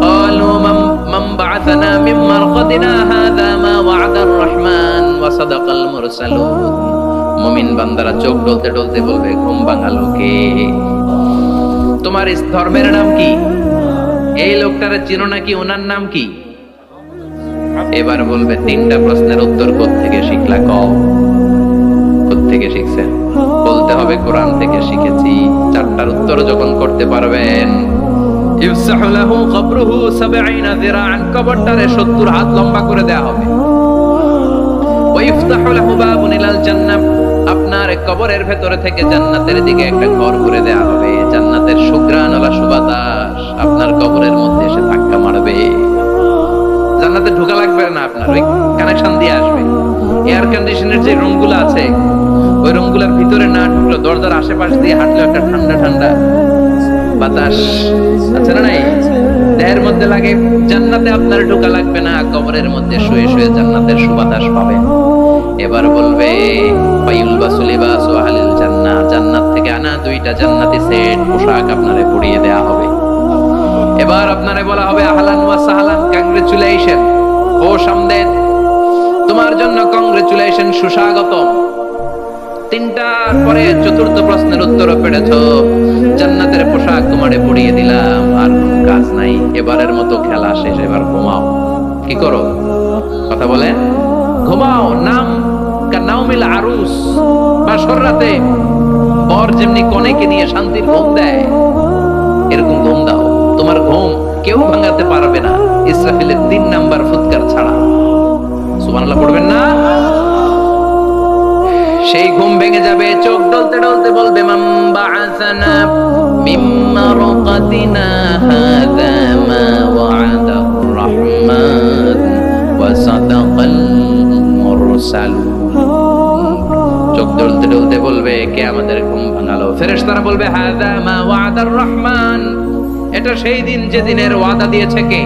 Speaker 1: ক্বালু মান বাআসানা মিন মারকাদিনা হাযা মা ওয়া'দার রহমান ওয়া সাদাকাল মুরসালুন। মুমিন বান্দারা চোখ ডলতে ডলতে বলবে ঘুম ভাঙালো কে? তোমার এই ধর্মের নাম কি? এই লোকটারে চিনো নাকি? ওনার নাম কি? এবার বলবে 3টা প্রশ্নের উত্তর কোত্থেকে শিখলা? কও কোত্থেকে শিখছেন? বলতে হবে কোরআন থেকে শিখেছি। 4টার উত্তর যখন করতে পারবেন, ইফসাহু লাহু কবরুহু 70 যিরাআন, কবরটারে 70 হাত লম্বা করে দেয়া হবে। ওয়া ইফতাহু লাহু বাবুন ইলাল জান্নাহ, আপনার কবরের ভেতরে থেকে জান্নাতের দিকে একটা ঘর করে দেয়া হবে। জান্নাতের সুঘ্রাণওয়ালা সুবাতাস আপনার কবরের মধ্যে এসে ধাক্কা মারবে। জান্নাতে ঢোকা লাগবে না, আপনার ওই কানেকশন দিয়ে আসবে। এয়ার কন্ডিশনের যে রুমগুলো আছে ওই রুমগুলোর ভিতরে না ঢুকলো, দরজার আশেপাশ দিয়ে হাঁটলে একটা ঠান্ডা ঠান্ডা বাতাস আছে না নাই, দেহের মধ্যে লাগে। জান্নাতে আপনার ঢোকা লাগবে না, কবরের মধ্যে শুয়ে শুয়ে জান্নাতের সুবাতাস পাবেন। এবার বলবে ফায়ুলবাসু লিবাসু আহলিল জান্নাহ, জান্নাত থেকে আনা 2টা জান্নাতি সেট পোশাক আপনারে পরিয়ে দেয়া হবে। এবার আপনারে বলা হবে আহলান ওয়া সাহলান, কংগ্রেচুলেশন, ও সামদেদ, তোমার জন্য কংগ্রেচুলেশন, সুস্বাগতম। 3টার পরে 4র্থ প্রশ্নের উত্তরও পেরেছো, জান্নাতের পোশাক তোমারে পরিয়ে দিলাম, আর কোন কাজ নাই, এবারের মতো খেলা শেষ, এবার ঘুমাও। কি করো? কথা বলে ঘুমাও। নাম কানাউমিল আরুস, বাসর রাতে বর যেমনি কনেকে নিয়ে শান্তির ঘুম দেয়, এরকম ঘুম দাও। তোমার ঘুম কেউ ভাঙাতে পারবে না ইসরাফিলের 3 নাম্বার ফুৎকার ছাড়া। সুবহানাল্লাহ পড়বেন না? সেই ঘুম ভেঙে যাবে, চোখ ডলতে ডলতে বলবে মান বাআসানা মিন মারকাদিনা হাযা মা ওয়া'দার রহমান ওয়া সাদাকাল ফেরেশতারা বলবে হাযা মা ওয়াদার রহমান, এটা সেই দিন যে দিনের ওয়াদা দিয়েছে কে?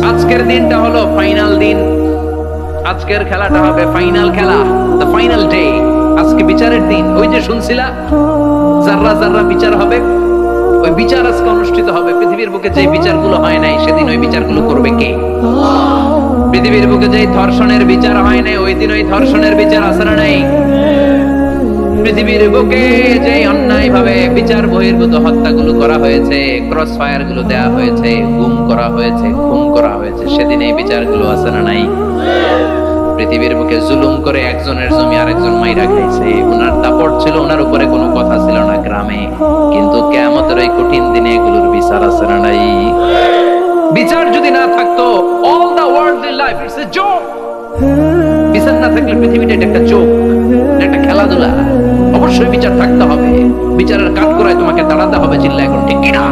Speaker 1: আজকের দিনটা হলো ফাইনাল দিন, আজকের খেলাটা হবে ফাইনাল খেলা, দ্য ফাইনাল ডে। আজকে বিচারের দিন। ওই যে শুনছিলা যাররা যাররা বিচার হবে, ওই বিচার আজকে অনুষ্ঠিত হবে। পৃথিবীর বুকে যে বিচারগুলো হয় নাই সেদিন ওই বিচারগুলো করবে কে? পৃথিবীর বুকে যে ধর্ষণের বিচার হয় নাই ওই দিন ওই ধর্ষণের বিচার আছে না নাই? পৃথিবীর বুকে যে অন্যায় ভাবে বিচার বহির্ভূত হত্যাগুলো করা হয়েছে, ক্রস ফায়ার গুলো দেওয়া হয়েছে, গুম করা হয়েছে, খুন করা হয়েছে, সেদিন এই বিচারগুলো আছে না নাই? পৃথিবীর বুকে জুলুম করে একজনের জমি আরেকজন মাইরা খাইছে, ওনার দাপট ছিল, ওনার উপরে কোনো কথা ছিল না গ্রামে, কিন্তু কিয়ামতের এই কঠিন দিনে এগুলোর বিচার আছে না নাই? বিচার যদি না থাকতো, all the worldly life it's a joke. বিচার না থাকলে পৃথিবীটা একটা জোক, একটা খেলাধুলা। অবশ্যই বিচার থাকতে হবে, বিচারের কাঠগড়ায় তোমাকে দাঁড়াতে হবে। চিল্লা এখন ঠিক কিনা?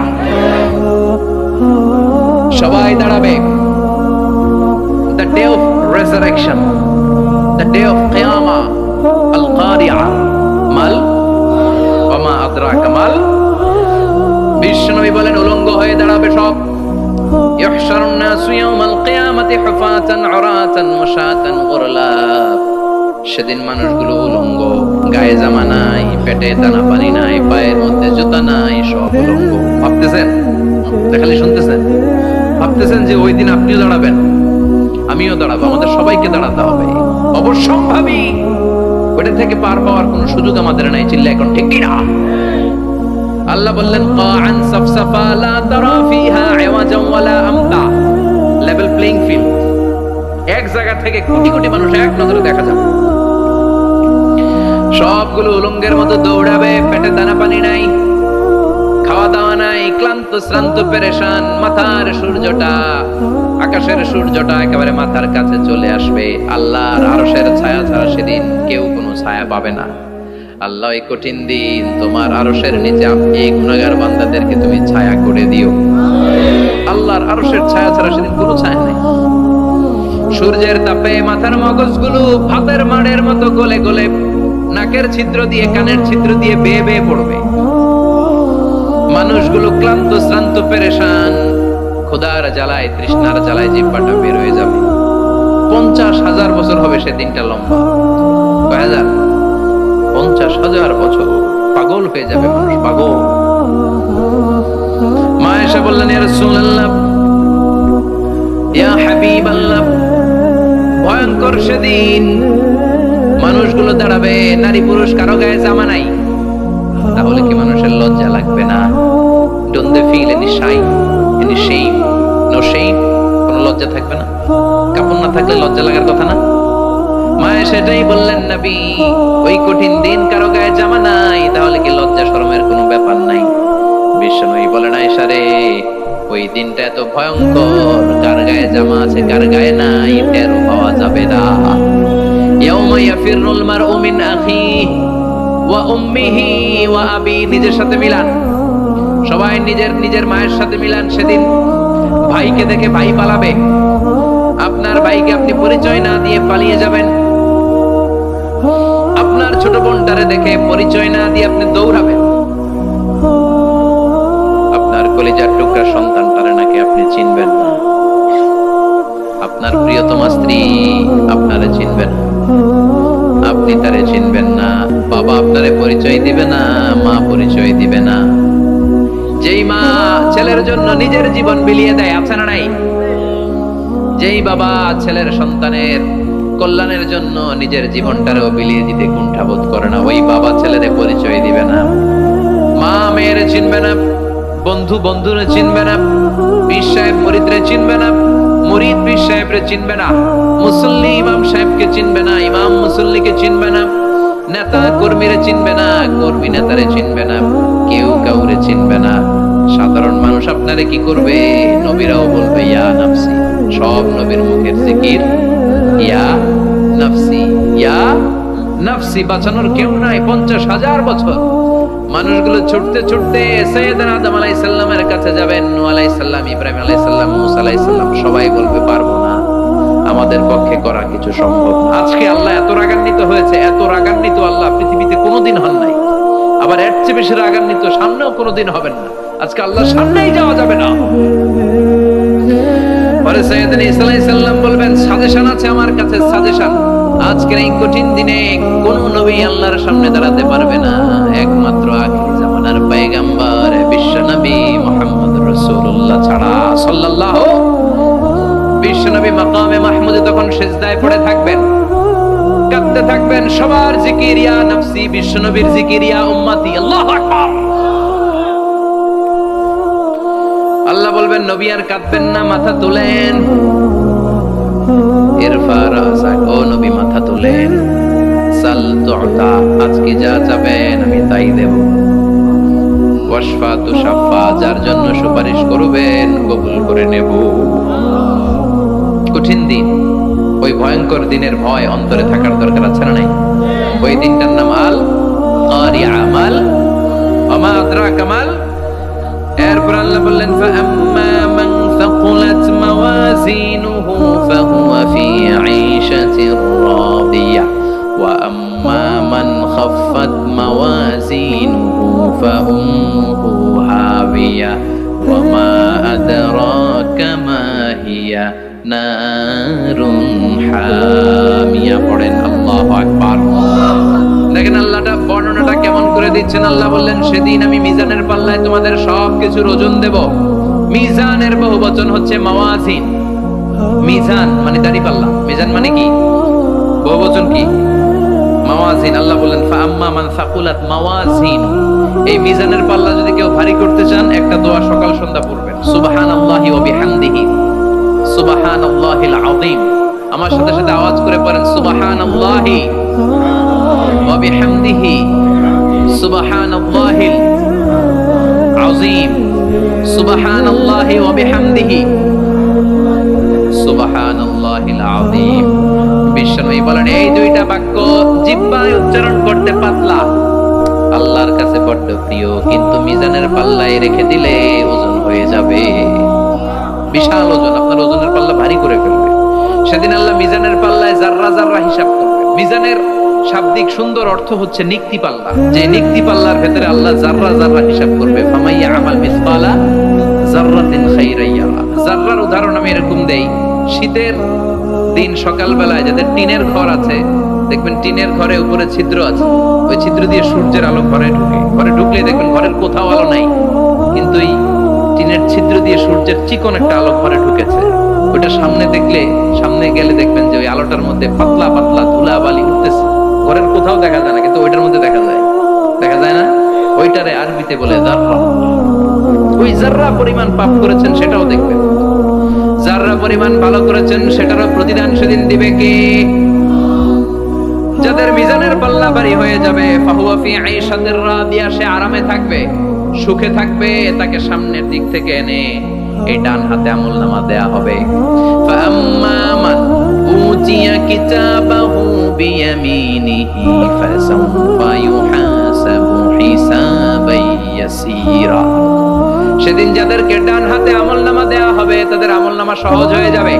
Speaker 1: সবাই দাঁড়াবে। The day of resurrection, the day of qiyamah, al-qari'ah, mal wa ma adraka mal। বিশ্বনবী বলেন উলঙ্গ হয়ে দাঁড়াবে সব। ইহশারুন নাসু ইয়াওমাল কিয়ামাতি হুফাতান উরাতান মুশাতান গুরলা। সেদিন মানুষগুলো উলঙ্গ, গায়ে জামা নাই, পেটে দানা পানি নাই, পায়ের মধ্যে জুতা নাই, সব উলঙ্গ। ভাবতেছেন, খালি শুনতেছেন, ভাবতেছেন যে ওই দিন আপনিও দাঁড়াবেন, আমিও দাঁড়াবো, আমাদের সবাইকে দাঁড়াতে হবে। অবশ্যম্ভাবী, ওটা থেকে পার পাওয়ার কোনো সুযোগ আমাদের নাই। চিল্লা এখন ঠিক কিনা? আল্লাহ বললেন কাআন সাফসাফা লা তারা ফিহা আওয়াজান ওয়ালা আমতা, লেভেল প্লেইং ফিল্ড। এক জায়গা থেকে কোটি কোটি মানুষ এক নজরে দেখা যাবে। সবগুলো উলঙ্গের মতো দৌড়াবে, পেটে দানা পানি নাই, খাওয়া দাওয়া নাই, ক্লান্ত শ্রান্ত পেরেশান। মাথার সূর্যটা, আকাশের সূর্যটা একেবারে মাথার কাছে চলে আসবে। আল্লাহর আরশের ছায়া ছাড়া সেদিন কেউ কোনো ছায়া পাবে না। আল্লাহ এই কঠিন দিন তোমার আরশের নিচে এই গুনাহগার বান্দাদেরকে তুমি ছায়া করে দিও। আল্লাহর আরশের ছায়া ছাড়া সেদিন কোনো ছায়া নেই। সূর্যের তাপে মাথার মগজগুলো ভাতের মাড়ের মতো গলে গলে নাকের ছিদ্র দিয়ে, কানের ছিদ্র দিয়ে বেয়ে বেয়ে পড়বে। মানুষগুলো ক্লান্ত শ্রান্ত পেরেশান, ক্ষুধার জ্বালায় তৃষ্ণার জ্বালায় জিহ্বাটা বের হয়ে যাবে। 50,000 বছর হবে সেদিনটা লম্বা। কয় হাজার? 50,000 বছর। পাগল হয়ে যাবে মানুষ, পাগল। মা এসে বললেন ইয়া রাসূলুল্লাহ, ইয়া হাবিবাল্লাহ, ভয়ঙ্কর সেদিন মানুষগুলো দাঁড়াবে, নারী পুরুষ কারো গায়ে জামা নাই। তাহলে কি মানুষের লজ্জা লাগবে না? Don't they feel any shame, any shame? No shame? কোনো লজ্জা থাকবে না? কাপড় না থাকলে লজ্জা লাগার কথা না? মায়ে সেটাই বললেন নবী, ওই কঠিন দিন কারো গায়ে জামা নাই, তাহলে কি লজ্জা শরমের কোনো ব্যাপার নাই? বিশ্বনবী বলেন আয়েশা রে, ওই দিনটা এত ভয়ঙ্কর, কার গায়ে জামা আছে কার গায়ে নাই টের পাওয়া যাবে না। ইয়াউমা ইয়াফিরুল মারউ মিন আখিহি ওয়া উম্মিহি ওয়া আবি, নিজের সাথে মিলান, সবাই নিজের নিজের মায়ের সাথে মিলান। সেদিন ভাইকে দেখে ভাই পালাবে, আপনার ভাইকে আপনি পরিচয় না দিয়ে পালিয়ে যাবেন। আপনার ছোট বোনটারে দেখে পরিচয় না দিয়ে আপনি দৌড়াবেন। আপনার কলিজার টুকরা সন্তানটারে নাকি আপনি চিনবেন না। আপনার প্রিয়তমা স্ত্রী আপনারে চিনবেন না, আপনি তারে চিনবেন না। বাবা আপনারে পরিচয় দিবে না, মা পরিচয় দিবে না। যেই মা ছেলের জন্য নিজের জীবন বিলিয়ে দেয়, আছে না নাই? যেই বাবা ছেলের সন্তানের কল্যাণের জন্য নিজের জীবনটারেও বিলিয়ে দিতে কুণ্ঠাবোধ করে না, ওই বাবা ছেলেরে পরিচয় দিবে না। মা মেয়েরে চিনবে না, বন্ধু বন্ধুরে চিনবে না, পীর সাহেব মুরিদরে চিনবে না, মুরিদ পীর সাহেবরে চিনবে না, মুসল্লি ইমাম সাহেবকে চিনবে না, ইমাম মুসল্লিকে চিনবে না, নেতা কর্মীরে চিনবে না, কর্মী নেতারে চিনবে না, কেউ কাউরে চিনবে না। সাধারণ মানুষ আপনারে কি করবে? নবীরাও বলবে ইয়া নাফসি। সব নবীর মুখের জিকির ইয়া নাফসি, ইয়া নাফসি। বাঁচানোর কেউ নাই। 50,000 বছর মানুষগুলো ছুটতে ছুটতে সাইয়েদনা আদম আলাইহিস সালামের কাছে যাবেন। নূহ আলাইহিস সালাম, ইব্রাহিম আলাইহিস সালাম, মূসা আলাইহিস সালাম, সবাই বলবে পারবো না, আমাদের পক্ষে করা কিছু সম্ভব না। আজকে আল্লাহ এত রাগান্বিত হয়েছে, এত রাগান্বিত আল্লাহ পৃথিবীতে কোনোদিন হন নাই। আবার এর চেয়ে বেশি রাগান্বিত সামনেও কোনোদিন হবেন না। আজকে আল্লাহ সামনেই যাওয়া যাবে না। পরে সাইয়েদনা ঈসা আলাইহিস সালাম বলবেন, সাজেশন আছে আমার কাছে, সাজেশন। আজকের এই কঠিন দিনে কোন নবী আল্লাহর সামনে দাঁড়াতে পারবে না, একমাত্র আখির জামানার পয়গম্বর বিশ্ব নবী মুহাম্মদ রাসূলুল্লাহ ছাড়া সাল্লাল্লাহু। বিশ্ব নবী মাকামে মাহমুদে তখন সিজদায় পড়ে থাকবেন, কাঁদতে থাকবেন। সবার জিকির ইয়া নফসি, বিশ্ব নবীর জিকির ইয়া উম্মতি। আল্লাহু আকবার। আল্লাহ বলবেন, নবী আর কাঁদবেন না, মাথা তুলেন। ইরফা রাসাক, ও নবী মাথা তুলেন। সাল তুতা, আজকে যা চাবেন আমি তাই দেব। ওয়াশফা তুশাফা, যার জন্য সুপারিশ করবেন কবুল করে নেব। কঠিন দিন, ওই ভয়ঙ্কর দিনের ভয় অন্তরে থাকার দরকার আছে না নাই? ওই দিনটার নাম আল কারিআ, মাল ওমা আদরাকা মাল। এরপর আল্লাহ বললেন, ফাআম্মা মান সাকুলাত মাওয়াজিনুহু ফাহুয়া ফি ঈশাতির রাদিয়া ওয়া আম্মা মান খাফফাত মাওয়াজিনুহু ফাউম্মুহু হাবিয়া ওয়া মা আদরাকা মা হিয়া নারুন হামিয়া। পড়েন আল্লাহু আকবার। দেখেন আল্লাহটা বর্ণনাটা কেমন করে দিচ্ছেন। আল্লাহ বললেন, সেদিন আমি মিজানের পাল্লায় তোমাদের সবকিছুর ওজন দেব। মিজানের বহুবচন হচ্ছে মাওয়াজিন। মিজান মানে দাঁড়িপাল্লা, মিজান মানে কি? বহুবচন কি? মাওয়াজিন। আল্লাহ বললেন, ফাআম্মা মান সাকুলাত মাওয়াজিন, এই মিজানের পাল্লা যদি কেউ ভারী করতে চান, একটা দোয়া সকাল সন্ধ্যা পড়বেন, সুবহানাল্লাহি ওয়া বিহামদিহি সুবহানাল্লাহিল আযীম। আমার সাথে সাথে আওয়াজ করে পড়েন, সুবহানাল্লাহি ওয়া বিহামদিহি সুবহানাল্লাহিল আযীম, সুবহানাল্লাহি ওয়া বিহামদিহি সুবহানাল্লাহিল আযীম। বিশ্বনবী বলেন, এই দুইটা বাক্য জিহ্বায় উচ্চারণ করতে পাতলা, আল্লাহর কাছে বড্ড প্রিয়, কিন্তু মিজানের পাল্লায় রেখে দিলে ওজন হয়ে যাবে, বিশাল ওজন, আপনার ওজনের পাল্লা ভারী করে ফেলবে। সেদিন আল্লাহ মিজানের পাল্লায় জাররা জাররা হিসাব করবে। মিজানের শাব্দিক সুন্দর অর্থ হচ্ছে নিক্তি পাল্লা, যে নিক্তি পাল্লার ভেতরে আল্লাহ জাররা জাররা হিসাব করবে। ফামাইয়া আমাল মিসকালা জাররাতিন খাইরান ইয়ারা। জাররার উদাহরণ আমি এরকম দেই, শীতের দিন সকালবেলায় যাদের টিনের ঘর আছে, দেখবেন টিনের ঘরে উপরে ছিদ্র আছে, ওই ছিদ্র দিয়ে সূর্যের আলো ঘরে ঢুকে। ঘরে ঢুকলে দেখবেন ঘরের কোথাও আলো নাই, কিন্তু এই টিনের ছিদ্র দিয়ে সূর্যের চিকন একটা আলো ঘরে ঢুকেছে। ওটা সামনে দেখলে, সামনে গেলে দেখবেন যে ওই আলোটার মধ্যে পাতলা পাতলা ধুলা বালি উঠতেছে। ঘরের কোথাও দেখা যায় না, কিন্তু ওইটার মধ্যে দেখা যায়। দেখা যায় না? ওইটারে আরবিতে বলে জাররা। ওই জাররা পরিমাণ পাপ করেছেন সেটাও দেখবেন, জাররা পরিমাণ ভালো করেছেন সেটারও প্রতিদান সেদিন দিবে কে? যাদের মিজানের পাল্লা ভারী হয়ে যাবে, ফাহুয়া ফি ঈশাতির রাদিয়া, সে আরামে থাকবে, সুখে থাকবে। তাকে সামনের দিক থেকে এনে এই ডান হাতে আমলনামা দেয়া হবে। ফাআম্মা মান উতিয়া কিতাবাহু বিয়ামিনিহি ফাসাউফা ইউহাসাবু হিসাবান ইয়াসীরা। সেদিন যাদেরকে ডান হাতে আমলনামা দেয়া হবে, তাদের আমলনামা সহজ হয়ে যাবে।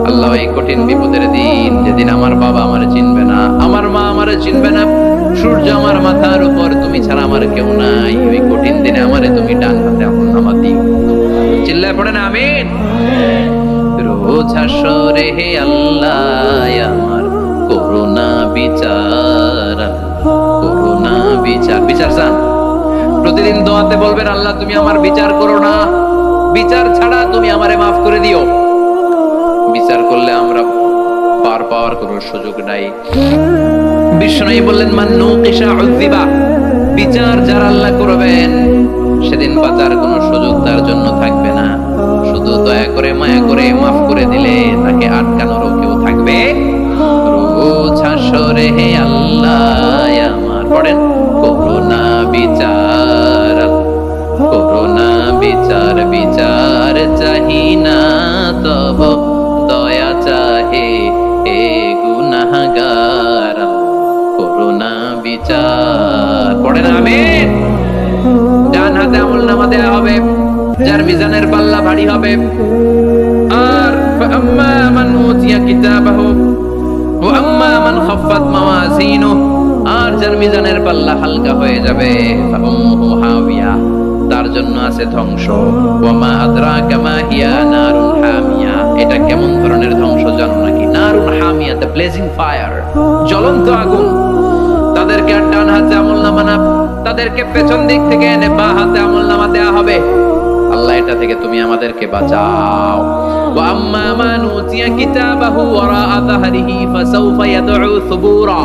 Speaker 1: আল্লাহ, এই কঠিন বিপদের দিন, যেদিন আমার বাবা আমারে চিনবে না, আমার মা আমারে চিনবে না, সূর্য আমার মাথার উপর, তুমি ছাড়া আমার কেউ নাই, ওই কঠিন দিনে আমারে তুমি ডান হাতে আমলনামা দিও। চিল্লায় পড়েন আমিন। রোজ হাসরে হে আল্লাহ আমার করুণা বিচার, করুণা বিচার। বিচার চান? প্রতিদিন দোয়াতে বলবেন, আল্লাহ তুমি আমার বিচার করো না, বিচার ছাড়া তুমি আমারে মাফ করে দিও। বিচার করলে আমরা পার পাওয়ার কোনো সুযোগ নাই। বিষ্ণু বললেন, মান নুকিশা উযিবা, বিচার যারা আল্লাহ করবেন সেদিন বাঁচার কোনো সুযোগ তার জন্য থাকবে না। শুধু দয়া করে মায়া করে মাফ করে দিলে তাকে আটকানোরও কেউ থাকবে। রোজ হাসরে হে আল্লাহ আমার, পড়েন, করুণা বিচার, করুণা বিচার, বিচার চাহি না তব দয়া চাহে হে গুনাহগার, করুণা বিচার। পড়েন আমিন। ডান হাতে আমলনামা দেয়া হবে যার মিজানের পাল্লা ভারী হবে। আর আম্মা মান উতিয়া কিতাবাহু ওয়া আম্মা মান খাফফাত মাওয়াজিনুহু, আর যার মিজানের পাল্লা হালকা হয়ে যাবে, ফাউম্মুহু হাওিয়া, তার জন্য আছে ধ্বংস। ওয়া মা আদরাকা মা হিয়া নারুন হামিয়া, এটা কেমন ধরনের ধ্বংস জানো নাকি? নারুন হামিয়া, দ্য ব্লেজিং ফায়ার, জ্বলন্ত আগুন। তাদেরকে আর ডান হাতে আমলনামা না, তাদেরকে পেছন দিক থেকে এনে বাঁ হাতে আমলনামা দেয়া হবে। আল্লাহ এটা থেকে তুমি আমাদেরকে বাঁচাও। ওয়া আম্মা মান উতিয়া কিতাবাহু ওয়ারাআ যাহরিহি ফাসাউফা ইয়াদউ সুবুরা,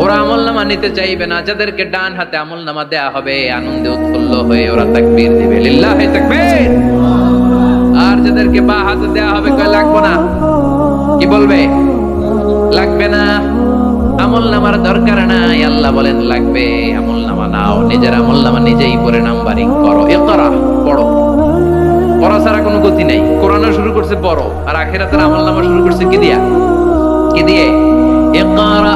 Speaker 1: ওরা আমলনামা নিতে চাইবে না। যাদেরকে ডান হাতে আমলনামা দেয়া হবে, আনন্দে উৎফুল্ল হয়ে ওরা তাকবীর দিবে, লিল্লাহি তাকবীর। আর যাদেরকে বাঁ হাতে দেয়া হবে, কয় লাগবে না, কি বলবে? লাগবে না, আমলনামার দরকার নাই। আল্লাহ বলেন লাগবে, আমলনামা নাও, নিজের আমলনামা নিজেই পড়ে নাম্বারিং করো। ইকরা, পড়ো। পড়া ছাড়া কোনো গতি নাই। কোরআনও শুরু করছে পড়ো, আর আখিরাতের আমলনামা শুরু করছে কি দিয়া? কি দিয়ে? ইকরা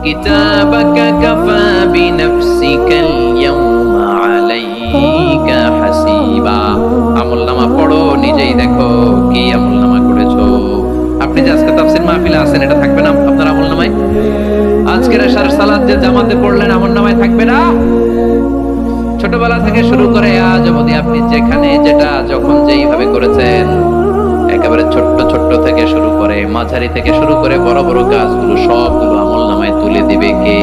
Speaker 1: কিতাবাকা কাফা বিনাফসিকাল ইয়াওমা আলাইকা হাসিবা। আমলনামা পড়ো, নিজেই দেখো কি আমলনামা করেছো। আপনি যে আজকে তাফসীর মাহফিলে আছেন, এটা থাকবে না আপনার আমলনামায়? আজকের এশার সালাত যে জামাতে পড়লেন, আমলনামায় থাকবে না? ছোটবেলা থেকে শুরু করে আজ অবধি আপনি যেখানে যেটা যখন যেইভাবে করেছেন, একেবারে ছোট্ট ছোট্ট থেকে শুরু করে, মাঝারি থেকে শুরু করে বড় বড় কাজগুলো সবগুলো আমলনামায় তুলে দিবে কে?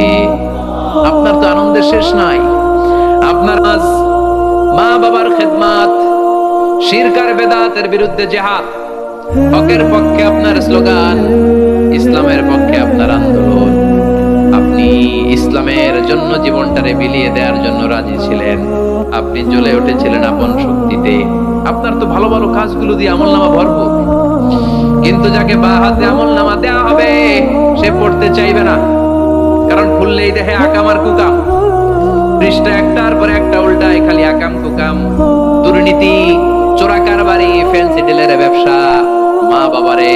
Speaker 1: আপনার তো আনন্দের শেষ নাই। আপনার আজ মা বাবার খেদমাত, শিরক আর বেদাতের বিরুদ্ধে জিহাদ, হকের পক্ষে আপনার স্লোগান, ইসলামের পক্ষে আপনার আন্দোলন। আপনি ইসলামের জন্য জীবনটারে বিলিয়ে দেওয়ার জন্য রাজি ছিলেন। আপনি জ্বলে উঠেছিলেন আপন শক্তিতে। আপনার তো ভালো ভালো কাজগুলো দিয়ে আমলনামা ভরপুর। কিন্তু যাকে বাঁ হাতে আমলনামা দেওয়া হবে, সে পড়তে চাইবে না। কারণ খুললেই দেখে আকাম আর কুকাম, পৃষ্ঠা একটার পর একটা উল্টায়, খালি আকাম কুকাম, দুর্নীতি, চোরা কারবারি, ফ্যান্সি ডিলের ব্যবসা, মা বাবারে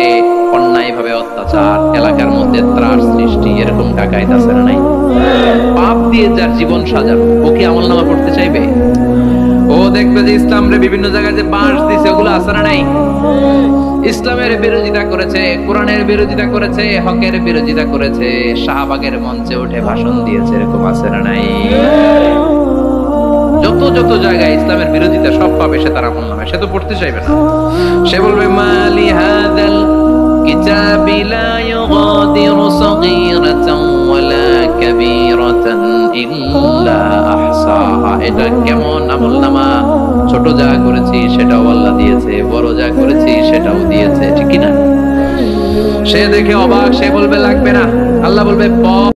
Speaker 1: অন্যায় ভাবে অত্যাচার, এলাকার মধ্যে ত্রাস সৃষ্টি, এরকম ডাকাইত আছে না নাই? পাপ দিয়ে যার জীবন সাজানো, ও কি আমলনামা পড়তে চাইবে? ও দেখবে যে ইসলামরে বিভিন্ন জায়গায় যে বাঁশ দিছে, ওগুলো আছে না নাই? ইসলামের বিরোধিতা করেছে, কোরআনের বিরোধিতা করেছে, হকের বিরোধিতা করেছে, শাহবাগের মঞ্চে উঠে ভাষণ দিয়েছে, এরকম আছে না নাই? যত যত জায়গায় ইসলামের বিরোধিতা সব পাবে সে তার আমলনামায়। সে তো পড়তে চাইবে না। সে বলবে মালি হাদাল কিতাবি লা ইউগাদিরু সগীরাতান ওয়ালা কাবীরাতান ইল্লা আহসাহা। এটা কেমন আমলনামা? ছোট যা করেছি সেটাও আল্লাহ দিয়েছে, বড় যা করেছি সেটাও দিয়েছে, ঠিক কি না? সে দেখে অবাক, সে বলবে লাগবে না। আল্লাহ বলবে